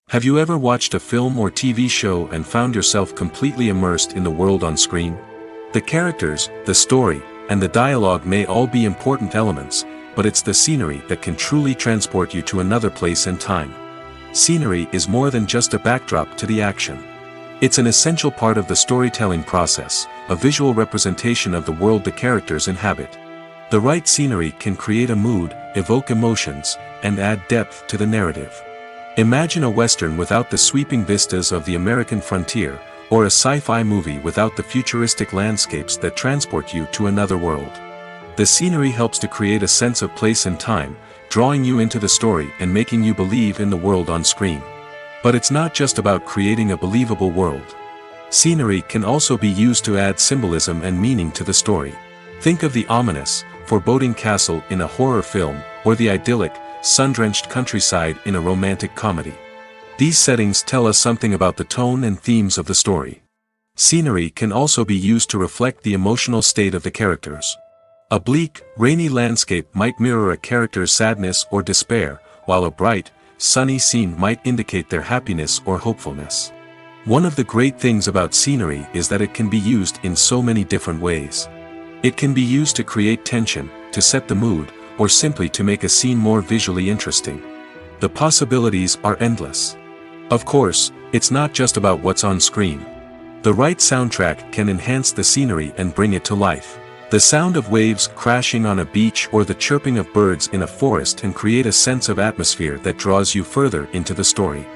Have you ever watched a film or TV show and found yourself completely immersed in the world on screen? The characters, the story, and the dialogue may all be important elements, but it's the scenery that can truly transport you to another place and time. Scenery is more than just a backdrop to the action. It's an essential part of the storytelling process, a visual representation of the world the characters inhabit. The right scenery can create a mood, evoke emotions, and add depth to the narrative. Imagine a Western without the sweeping vistas of the American frontier, or a sci-fi movie without the futuristic landscapes that transport you to another world. The scenery helps to create a sense of place and time, drawing you into the story and making you believe in the world on screen. But it's not just about creating a believable world. Scenery can also be used to add symbolism and meaning to the story. Think of the ominous, foreboding castle in a horror film, or the idyllic, sun-drenched countryside in a romantic comedy. These settings tell us something about the tone and themes of the story. Scenery can also be used to reflect the emotional state of the characters. A bleak, rainy landscape might mirror a character's sadness or despair, while a bright, sunny scene might indicate their happiness or hopefulness. One of the great things about scenery is that it can be used in so many different ways. It can be used to create tension, to set the mood, or simply to make a scene more visually interesting. The possibilities are endless. Of course, it's not just about what's on screen. The right soundtrack can enhance the scenery and bring it to life. The sound of waves crashing on a beach or the chirping of birds in a forest can create a sense of atmosphere that draws you further into the story.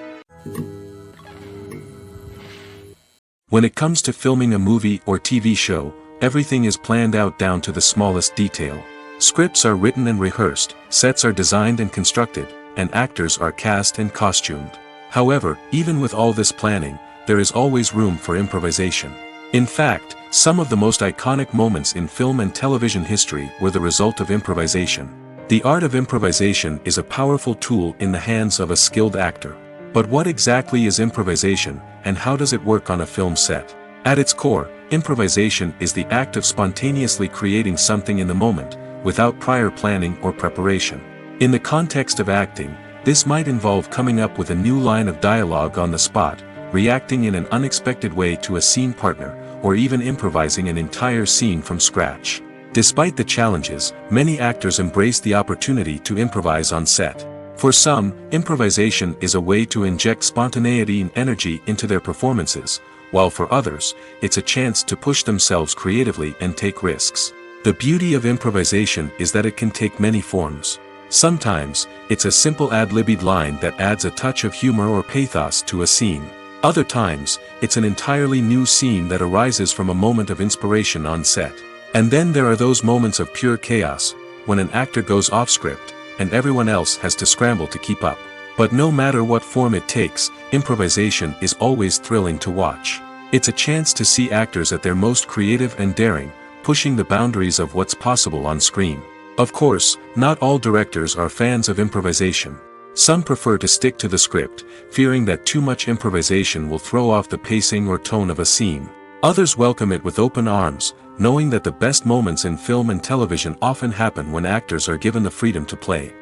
When it comes to filming a movie or TV show, everything is planned out down to the smallest detail. Scripts are written and rehearsed, sets are designed and constructed, and actors are cast and costumed. However, even with all this planning, there is always room for improvisation. In fact, some of the most iconic moments in film and television history were the result of improvisation. The art of improvisation is a powerful tool in the hands of a skilled actor. But what exactly is improvisation, and how does it work on a film set? At its core, improvisation is the act of spontaneously creating something in the moment, without prior planning or preparation. In the context of acting, this might involve coming up with a new line of dialogue on the spot, reacting in an unexpected way to a scene partner, or even improvising an entire scene from scratch. Despite the challenges, many actors embrace the opportunity to improvise on set. For some, improvisation is a way to inject spontaneity and energy into their performances, while for others, it's a chance to push themselves creatively and take risks. The beauty of improvisation is that it can take many forms. Sometimes, it's a simple ad-libbed line that adds a touch of humor or pathos to a scene. Other times, it's an entirely new scene that arises from a moment of inspiration on set. And then there are those moments of pure chaos, when an actor goes off script, and everyone else has to scramble to keep up. But no matter what form it takes, improvisation is always thrilling to watch. It's a chance to see actors at their most creative and daring, pushing the boundaries of what's possible on screen. Of course, not all directors are fans of improvisation. Some prefer to stick to the script, fearing that too much improvisation will throw off the pacing or tone of a scene. Others welcome it with open arms, knowing that the best moments in film and television often happen when actors are given the freedom to play.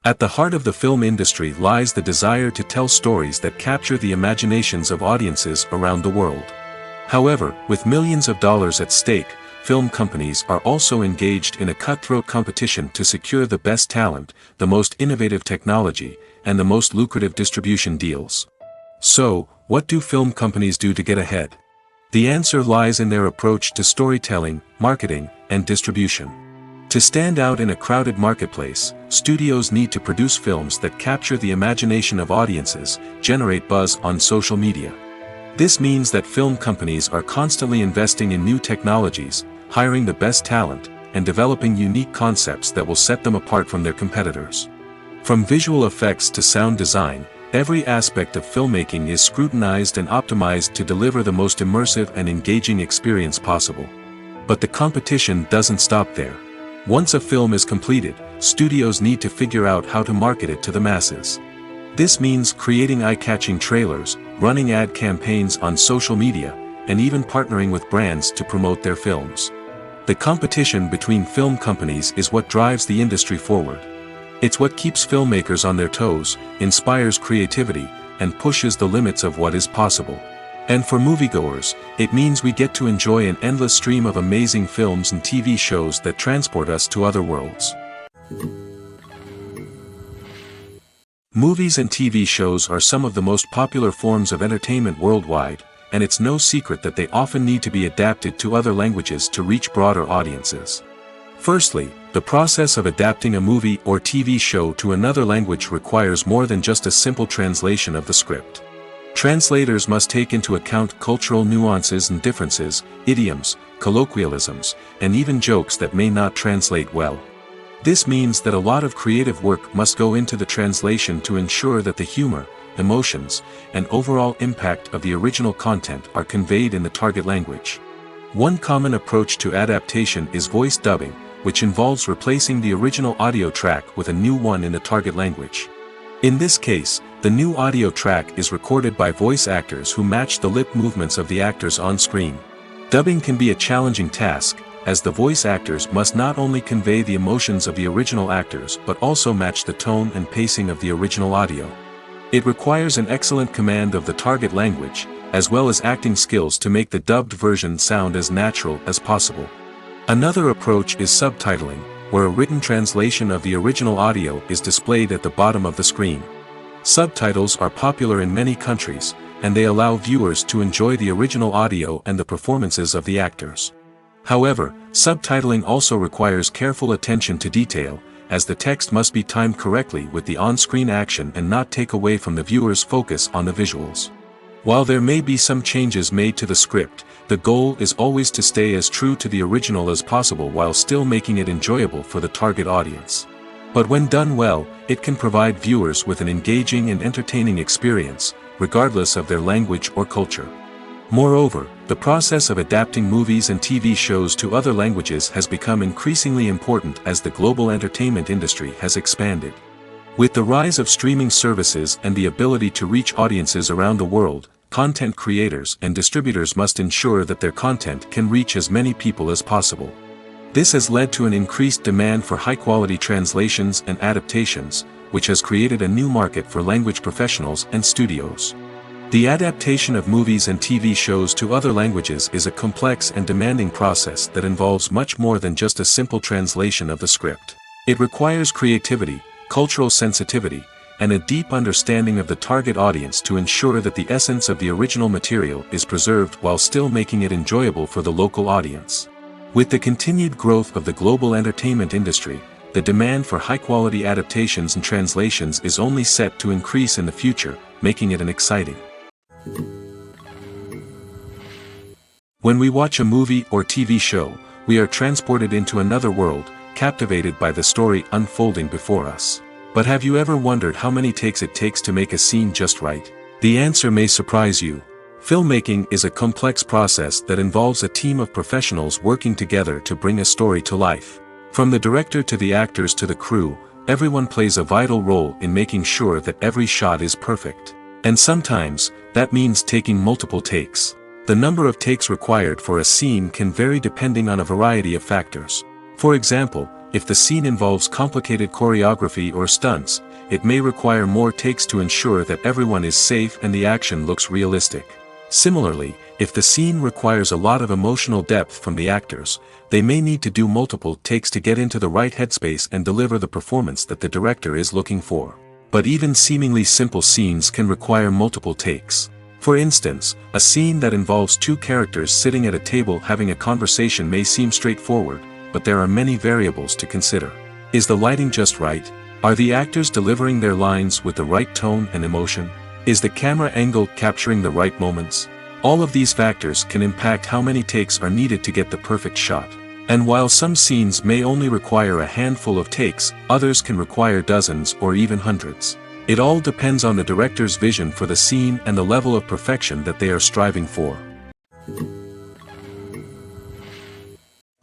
At the heart of the film industry lies the desire to tell stories that capture the imaginations of audiences around the world. However, with millions of dollars at stake, film companies are also engaged in a cutthroat competition to secure the best talent, the most innovative technology, and the most lucrative distribution deals. So, what do film companies do to get ahead? The answer lies in their approach to storytelling, marketing, and distribution. To stand out in a crowded marketplace, studios need to produce films that capture the imagination of audiences, generate buzz on social media. This means that film companies are constantly investing in new technologies, hiring the best talent, and developing unique concepts that will set them apart from their competitors. From visual effects to sound design, every aspect of filmmaking is scrutinized and optimized to deliver the most immersive and engaging experience possible. But the competition doesn't stop there. Once a film is completed, studios need to figure out how to market it to the masses. This means creating eye-catching trailers, running ad campaigns on social media, and even partnering with brands to promote their films. The competition between film companies is what drives the industry forward. It's what keeps filmmakers on their toes, inspires creativity, and pushes the limits of what is possible. And for moviegoers, it means we get to enjoy an endless stream of amazing films and TV shows that transport us to other worlds. Movies and TV shows are some of the most popular forms of entertainment worldwide, and it's no secret that they often need to be adapted to other languages to reach broader audiences. Firstly, the process of adapting a movie or TV show to another language requires more than just a simple translation of the script. Translators must take into account cultural nuances and differences, idioms, colloquialisms, and even jokes that may not translate well. This means that a lot of creative work must go into the translation to ensure that the humor, emotions, and overall impact of the original content are conveyed in the target language. One common approach to adaptation is voice dubbing, which involves replacing the original audio track with a new one in the target language. In this case, the new audio track is recorded by voice actors who match the lip movements of the actors on screen. Dubbing can be a challenging task, as the voice actors must not only convey the emotions of the original actors but also match the tone and pacing of the original audio. It requires an excellent command of the target language, as well as acting skills to make the dubbed version sound as natural as possible. Another approach is subtitling, where a written translation of the original audio is displayed at the bottom of the screen. Subtitles are popular in many countries, and they allow viewers to enjoy the original audio and the performances of the actors. However, subtitling also requires careful attention to detail, as the text must be timed correctly with the on-screen action and not take away from the viewer's focus on the visuals. While there may be some changes made to the script, the goal is always to stay as true to the original as possible while still making it enjoyable for the target audience. But when done well, it can provide viewers with an engaging and entertaining experience, regardless of their language or culture. Moreover, the process of adapting movies and TV shows to other languages has become increasingly important as the global entertainment industry has expanded. With the rise of streaming services and the ability to reach audiences around the world, content creators and distributors must ensure that their content can reach as many people as possible. This has led to an increased demand for high-quality translations and adaptations, which has created a new market for language professionals and studios. The adaptation of movies and TV shows to other languages is a complex and demanding process that involves much more than just a simple translation of the script. It requires creativity, cultural sensitivity, and a deep understanding of the target audience to ensure that the essence of the original material is preserved while still making it enjoyable for the local audience. With the continued growth of the global entertainment industry, the demand for high-quality adaptations and translations is only set to increase in the future, making it exciting. When we watch a movie or TV show, we are transported into another world, captivated by the story unfolding before us. But have you ever wondered how many takes it takes to make a scene just right? The answer may surprise you. Filmmaking is a complex process that involves a team of professionals working together to bring a story to life. From the director to the actors to the crew, everyone plays a vital role in making sure that every shot is perfect. And sometimes, that means taking multiple takes. The number of takes required for a scene can vary depending on a variety of factors. For example, if the scene involves complicated choreography or stunts, it may require more takes to ensure that everyone is safe and the action looks realistic. Similarly, if the scene requires a lot of emotional depth from the actors, they may need to do multiple takes to get into the right headspace and deliver the performance that the director is looking for. But even seemingly simple scenes can require multiple takes. For instance, a scene that involves two characters sitting at a table having a conversation may seem straightforward, but there are many variables to consider. Is the lighting just right? Are the actors delivering their lines with the right tone and emotion? Is the camera angle capturing the right moments? All of these factors can impact how many takes are needed to get the perfect shot. And while some scenes may only require a handful of takes, others can require dozens or even hundreds. It all depends on the director's vision for the scene and the level of perfection that they are striving for.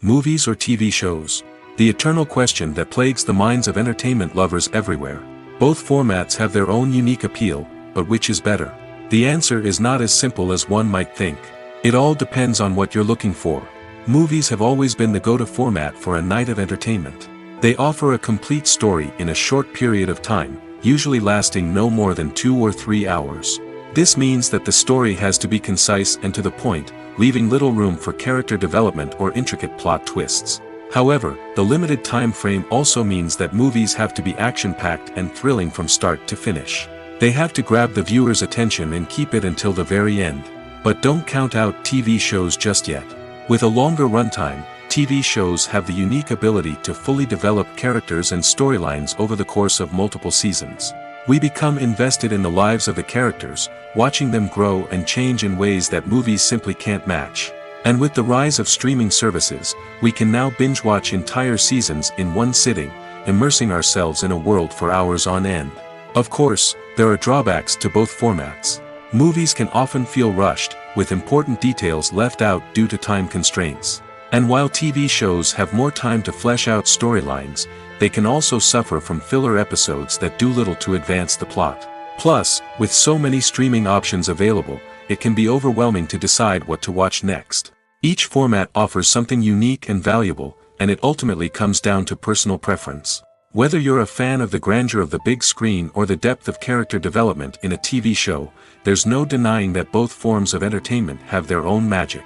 Movies or TV shows? The eternal question that plagues the minds of entertainment lovers everywhere. Both formats have their own unique appeal, but which is better? The answer is not as simple as one might think. It all depends on what you're looking for. Movies have always been the go-to format for a night of entertainment. They offer a complete story in a short period of time, usually lasting no more than 2 or 3 hours. This means that the story has to be concise and to the point, leaving little room for character development or intricate plot twists. However, the limited time frame also means that movies have to be action-packed and thrilling from start to finish. They have to grab the viewer's attention and keep it until the very end. But don't count out TV shows just yet. With a longer runtime, TV shows have the unique ability to fully develop characters and storylines over the course of multiple seasons. We become invested in the lives of the characters, watching them grow and change in ways that movies simply can't match. And with the rise of streaming services, we can now binge-watch entire seasons in one sitting, immersing ourselves in a world for hours on end. Of course, there are drawbacks to both formats. Movies can often feel rushed, with important details left out due to time constraints. And while TV shows have more time to flesh out storylines, they can also suffer from filler episodes that do little to advance the plot. Plus, with so many streaming options available, it can be overwhelming to decide what to watch next. Each format offers something unique and valuable, and it ultimately comes down to personal preference. Whether you're a fan of the grandeur of the big screen or the depth of character development in a TV show, there's no denying that both forms of entertainment have their own magic.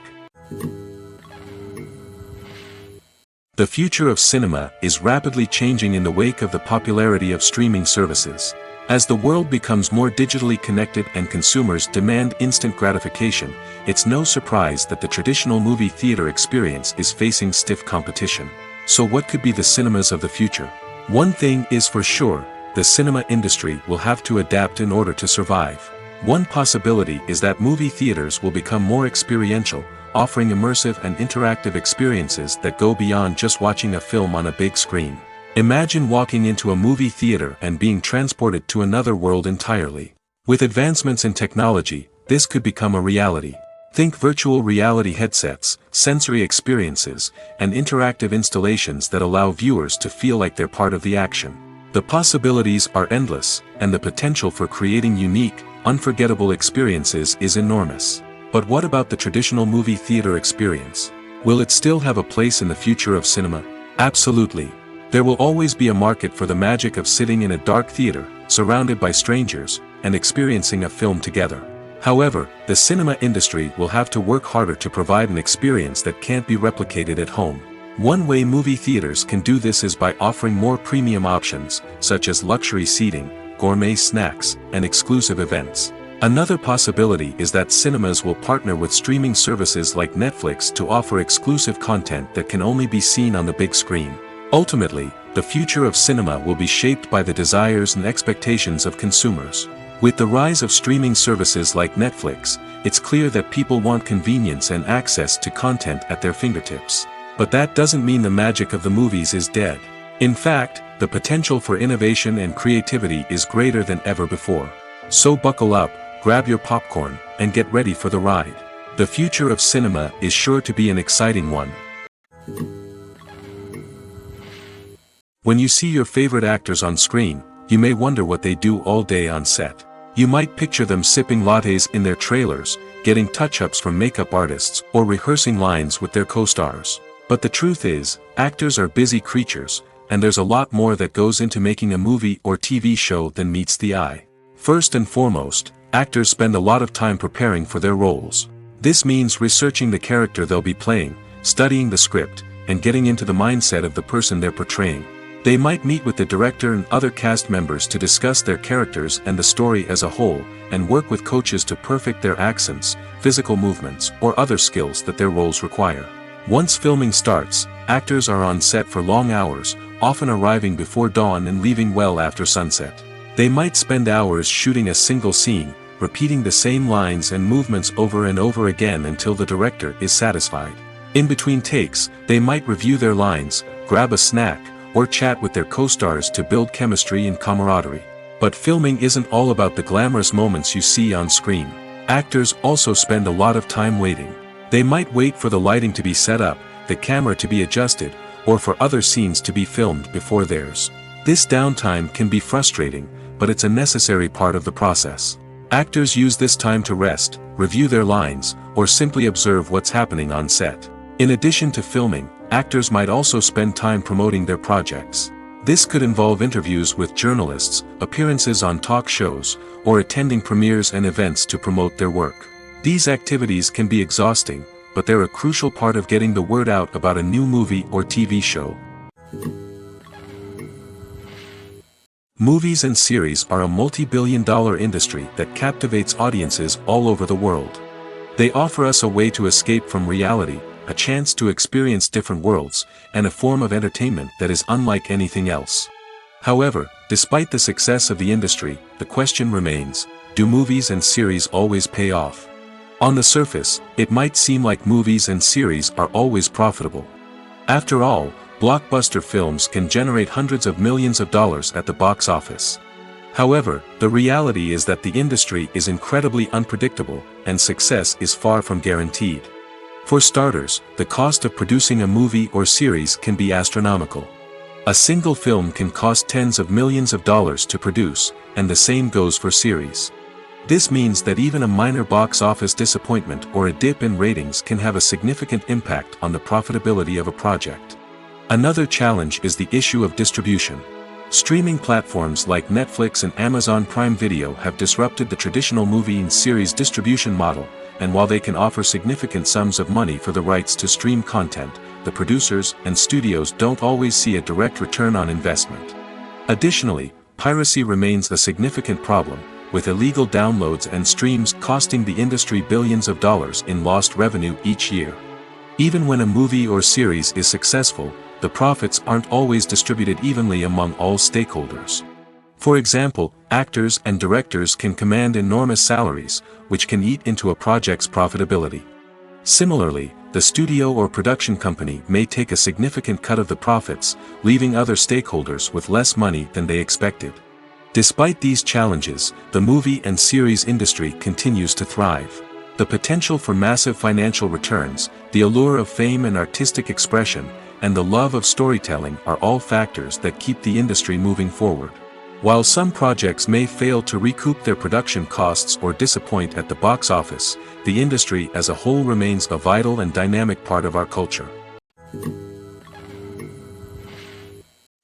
The future of cinema is rapidly changing in the wake of the popularity of streaming services. As the world becomes more digitally connected and consumers demand instant gratification, it's no surprise that the traditional movie theater experience is facing stiff competition. So what could be the cinemas of the future? One thing is for sure, the cinema industry will have to adapt in order to survive. One possibility is that movie theaters will become more experiential, offering immersive and interactive experiences that go beyond just watching a film on a big screen. Imagine walking into a movie theater and being transported to another world entirely. With advancements in technology, this could become a reality. Think virtual reality headsets, sensory experiences, and interactive installations that allow viewers to feel like they're part of the action. The possibilities are endless, and the potential for creating unique, unforgettable experiences is enormous. But what about the traditional movie theater experience? Will it still have a place in the future of cinema? Absolutely. There will always be a market for the magic of sitting in a dark theater, surrounded by strangers, and experiencing a film together. However, the cinema industry will have to work harder to provide an experience that can't be replicated at home. One way movie theaters can do this is by offering more premium options, such as luxury seating, gourmet snacks, and exclusive events. Another possibility is that cinemas will partner with streaming services like Netflix to offer exclusive content that can only be seen on the big screen. Ultimately, the future of cinema will be shaped by the desires and expectations of consumers. With the rise of streaming services like Netflix, it's clear that people want convenience and access to content at their fingertips. But that doesn't mean the magic of the movies is dead. In fact, the potential for innovation and creativity is greater than ever before. So buckle up, grab your popcorn, and get ready for the ride. The future of cinema is sure to be an exciting one. When you see your favorite actors on screen, you may wonder what they do all day on set. You might picture them sipping lattes in their trailers, getting touch-ups from makeup artists, or rehearsing lines with their co-stars. But the truth is, actors are busy creatures, and there's a lot more that goes into making a movie or TV show than meets the eye. First and foremost, actors spend a lot of time preparing for their roles. This means researching the character they'll be playing, studying the script, and getting into the mindset of the person they're portraying. They might meet with the director and other cast members to discuss their characters and the story as a whole, and work with coaches to perfect their accents, physical movements, or other skills that their roles require. Once filming starts, actors are on set for long hours, often arriving before dawn and leaving well after sunset. They might spend hours shooting a single scene, repeating the same lines and movements over and over again until the director is satisfied. In between takes, they might review their lines, grab a snack, or chat with their co-stars to build chemistry and camaraderie. But filming isn't all about the glamorous moments you see on screen. Actors also spend a lot of time waiting. They might wait for the lighting to be set up, the camera to be adjusted, or for other scenes to be filmed before theirs. This downtime can be frustrating, but it's a necessary part of the process. Actors use this time to rest, review their lines, or simply observe what's happening on set. In addition to filming, actors might also spend time promoting their projects. This could involve interviews with journalists, appearances on talk shows, or attending premieres and events to promote their work. These activities can be exhausting, but they're a crucial part of getting the word out about a new movie or TV show. Movies and series are a multi-billion-dollar industry that captivates audiences all over the world. They offer us a way to escape from reality, a chance to experience different worlds, and a form of entertainment that is unlike anything else. However, despite the success of the industry, the question remains, do movies and series always pay off? On the surface, it might seem like movies and series are always profitable. After all, blockbuster films can generate hundreds of millions of dollars at the box office. However, the reality is that the industry is incredibly unpredictable, and success is far from guaranteed. For starters, the cost of producing a movie or series can be astronomical. A single film can cost tens of millions of dollars to produce, and the same goes for series. This means that even a minor box office disappointment or a dip in ratings can have a significant impact on the profitability of a project. Another challenge is the issue of distribution. Streaming platforms like Netflix and Amazon Prime Video have disrupted the traditional movie and series distribution model, and while they can offer significant sums of money for the rights to stream content, the producers and studios don't always see a direct return on investment. Additionally, piracy remains a significant problem, with illegal downloads and streams costing the industry billions of dollars in lost revenue each year. Even when a movie or series is successful, the profits aren't always distributed evenly among all stakeholders. For example, actors and directors can command enormous salaries, which can eat into a project's profitability. Similarly, the studio or production company may take a significant cut of the profits, leaving other stakeholders with less money than they expected. Despite these challenges, the movie and series industry continues to thrive. The potential for massive financial returns, the allure of fame and artistic expression, and the love of storytelling are all factors that keep the industry moving forward. While some projects may fail to recoup their production costs or disappoint at the box office, the industry as a whole remains a vital and dynamic part of our culture.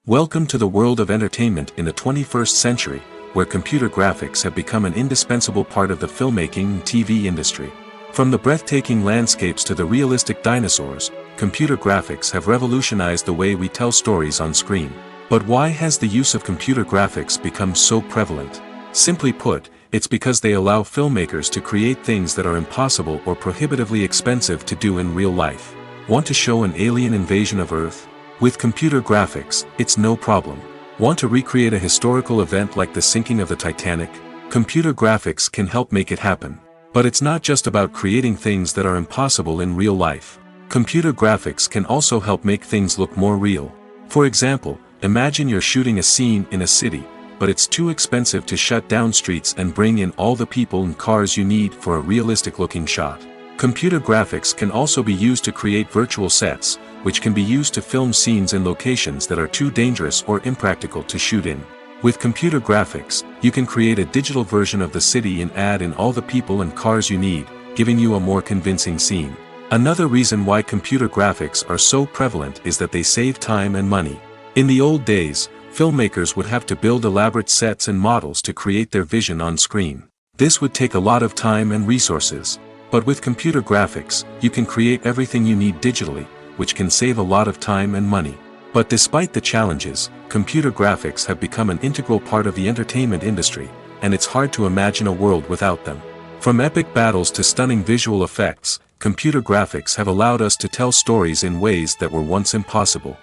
Welcome to the world of entertainment in the 21st century, where computer graphics have become an indispensable part of the filmmaking and TV industry. From the breathtaking landscapes to the realistic dinosaurs, computer graphics have revolutionized the way we tell stories on screen. But why has the use of computer graphics become so prevalent? Simply put, it's because they allow filmmakers to create things that are impossible or prohibitively expensive to do in real life. Want to show an alien invasion of Earth? With computer graphics, it's no problem. Want to recreate a historical event like the sinking of the Titanic? Computer graphics can help make it happen. But it's not just about creating things that are impossible in real life. Computer graphics can also help make things look more real. For example, imagine you're shooting a scene in a city, but it's too expensive to shut down streets and bring in all the people and cars you need for a realistic-looking shot. Computer graphics can also be used to create virtual sets, which can be used to film scenes in locations that are too dangerous or impractical to shoot in. With computer graphics, you can create a digital version of the city and add in all the people and cars you need, giving you a more convincing scene. Another reason why computer graphics are so prevalent is that they save time and money. In the old days, filmmakers would have to build elaborate sets and models to create their vision on screen. This would take a lot of time and resources. But with computer graphics, you can create everything you need digitally, which can save a lot of time and money. But despite the challenges, computer graphics have become an integral part of the entertainment industry, and it's hard to imagine a world without them. From epic battles to stunning visual effects, computer graphics have allowed us to tell stories in ways that were once impossible.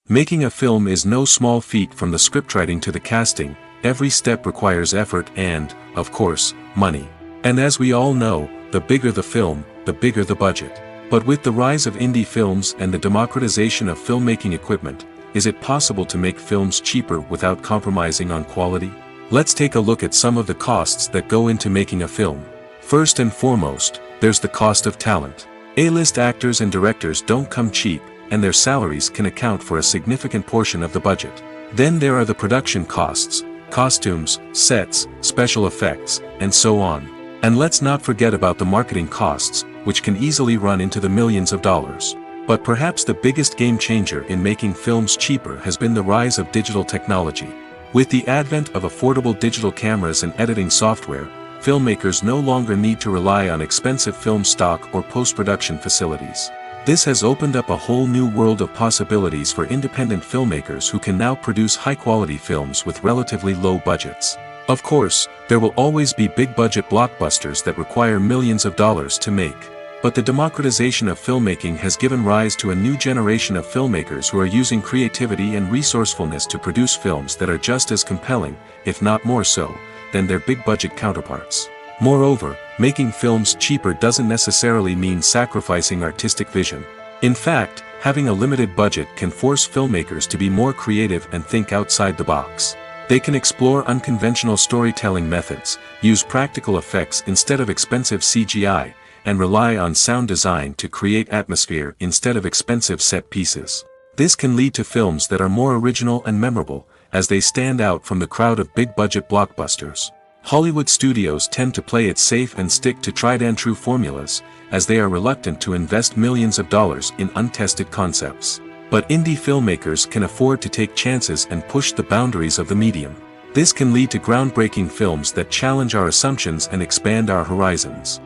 Making a film is no small feat. From the scriptwriting to the casting, every step requires effort and, of course, money. And as we all know, the bigger the film, the bigger the budget. But with the rise of indie films and the democratization of filmmaking equipment, is it possible to make films cheaper without compromising on quality? Let's take a look at some of the costs that go into making a film. First and foremost, there's the cost of talent. A-list actors and directors don't come cheap, and their salaries can account for a significant portion of the budget. Then there are the production costs, costumes, sets, special effects, and so on. And let's not forget about the marketing costs, which can easily run into the millions of dollars. But perhaps the biggest game changer in making films cheaper has been the rise of digital technology. With the advent of affordable digital cameras and editing software, filmmakers no longer need to rely on expensive film stock or post-production facilities. This has opened up a whole new world of possibilities for independent filmmakers who can now produce high-quality films with relatively low budgets. Of course, there will always be big-budget blockbusters that require millions of dollars to make. But the democratization of filmmaking has given rise to a new generation of filmmakers who are using creativity and resourcefulness to produce films that are just as compelling, if not more so, than their big-budget counterparts. Moreover, making films cheaper doesn't necessarily mean sacrificing artistic vision. In fact, having a limited budget can force filmmakers to be more creative and think outside the box. They can explore unconventional storytelling methods, use practical effects instead of expensive CGI, and rely on sound design to create atmosphere instead of expensive set pieces. This can lead to films that are more original and memorable, as they stand out from the crowd of big-budget blockbusters. Hollywood studios tend to play it safe and stick to tried-and-true formulas, as they are reluctant to invest millions of dollars in untested concepts. But indie filmmakers can afford to take chances and push the boundaries of the medium. This can lead to groundbreaking films that challenge our assumptions and expand our horizons.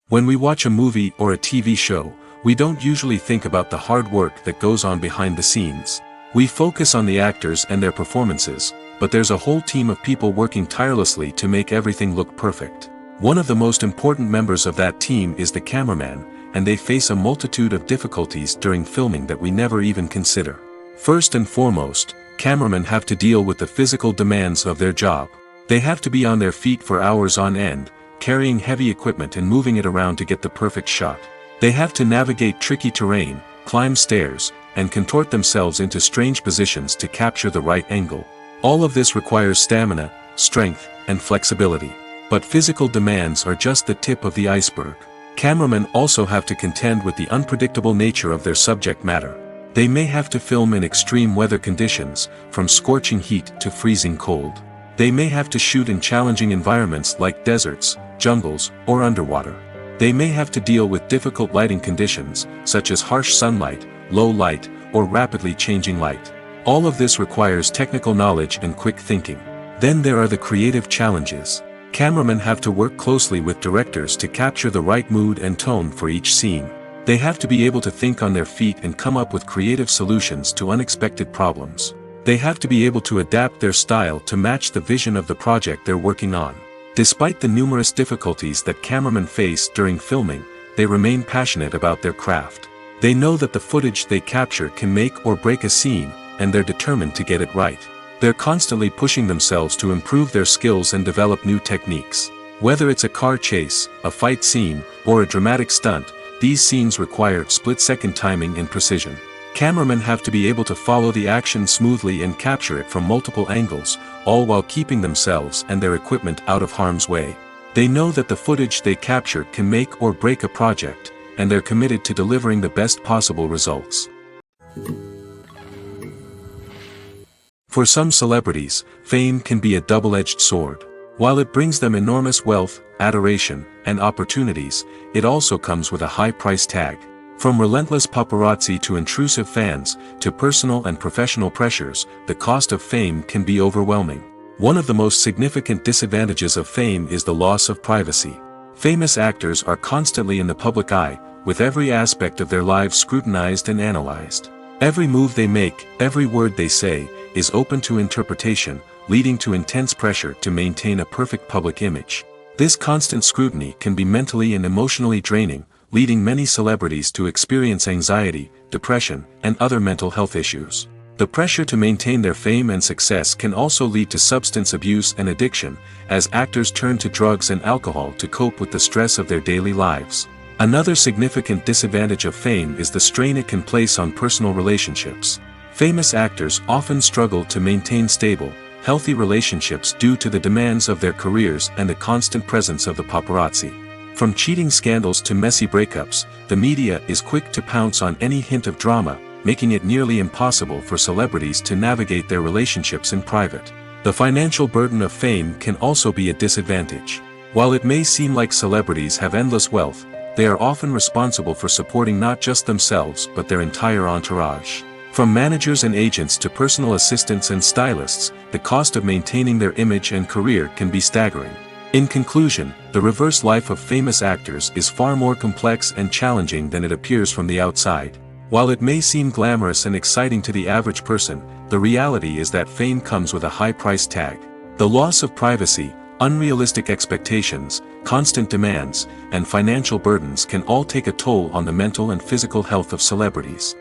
When we watch a movie or a TV show, we don't usually think about the hard work that goes on behind the scenes. We focus on the actors and their performances, but there's a whole team of people working tirelessly to make everything look perfect. One of the most important members of that team is the cameraman, and they face a multitude of difficulties during filming that we never even consider. First and foremost, cameramen have to deal with the physical demands of their job. They have to be on their feet for hours on end, carrying heavy equipment and moving it around to get the perfect shot. They have to navigate tricky terrain, climb stairs, and contort themselves into strange positions to capture the right angle. All of this requires stamina, strength, and flexibility. But physical demands are just the tip of the iceberg. Cameramen also have to contend with the unpredictable nature of their subject matter. They may have to film in extreme weather conditions, from scorching heat to freezing cold. They may have to shoot in challenging environments like deserts, jungles, or underwater. They may have to deal with difficult lighting conditions, such as harsh sunlight, low light, or rapidly changing light. All of this requires technical knowledge and quick thinking. Then there are the creative challenges. Cameramen have to work closely with directors to capture the right mood and tone for each scene. They have to be able to think on their feet and come up with creative solutions to unexpected problems. They have to be able to adapt their style to match the vision of the project they're working on. Despite the numerous difficulties that cameramen face during filming, they remain passionate about their craft. They know that the footage they capture can make or break a scene, and they're determined to get it right. They're constantly pushing themselves to improve their skills and develop new techniques. Whether it's a car chase, a fight scene, or a dramatic stunt, these scenes require split-second timing and precision. Cameramen have to be able to follow the action smoothly and capture it from multiple angles, all while keeping themselves and their equipment out of harm's way. They know that the footage they capture can make or break a project, and they're committed to delivering the best possible results. For some celebrities, fame can be a double-edged sword. While it brings them enormous wealth, adoration, and opportunities, it also comes with a high price tag. From relentless paparazzi to intrusive fans, to personal and professional pressures, the cost of fame can be overwhelming. One of the most significant disadvantages of fame is the loss of privacy. Famous actors are constantly in the public eye, with every aspect of their lives scrutinized and analyzed. Every move they make, every word they say, is open to interpretation, leading to intense pressure to maintain a perfect public image. This constant scrutiny can be mentally and emotionally draining, leading many celebrities to experience anxiety, depression, and other mental health issues. The pressure to maintain their fame and success can also lead to substance abuse and addiction, as actors turn to drugs and alcohol to cope with the stress of their daily lives. Another significant disadvantage of fame is the strain it can place on personal relationships. Famous actors often struggle to maintain stable, healthy relationships due to the demands of their careers and the constant presence of the paparazzi. From cheating scandals to messy breakups, the media is quick to pounce on any hint of drama, making it nearly impossible for celebrities to navigate their relationships in private. The financial burden of fame can also be a disadvantage. While it may seem like celebrities have endless wealth, they are often responsible for supporting not just themselves but their entire entourage. From managers and agents to personal assistants and stylists, the cost of maintaining their image and career can be staggering. In conclusion, the reverse life of famous actors is far more complex and challenging than it appears from the outside. While it may seem glamorous and exciting to the average person, the reality is that fame comes with a high price tag. The loss of privacy, unrealistic expectations, constant demands, and financial burdens can all take a toll on the mental and physical health of celebrities.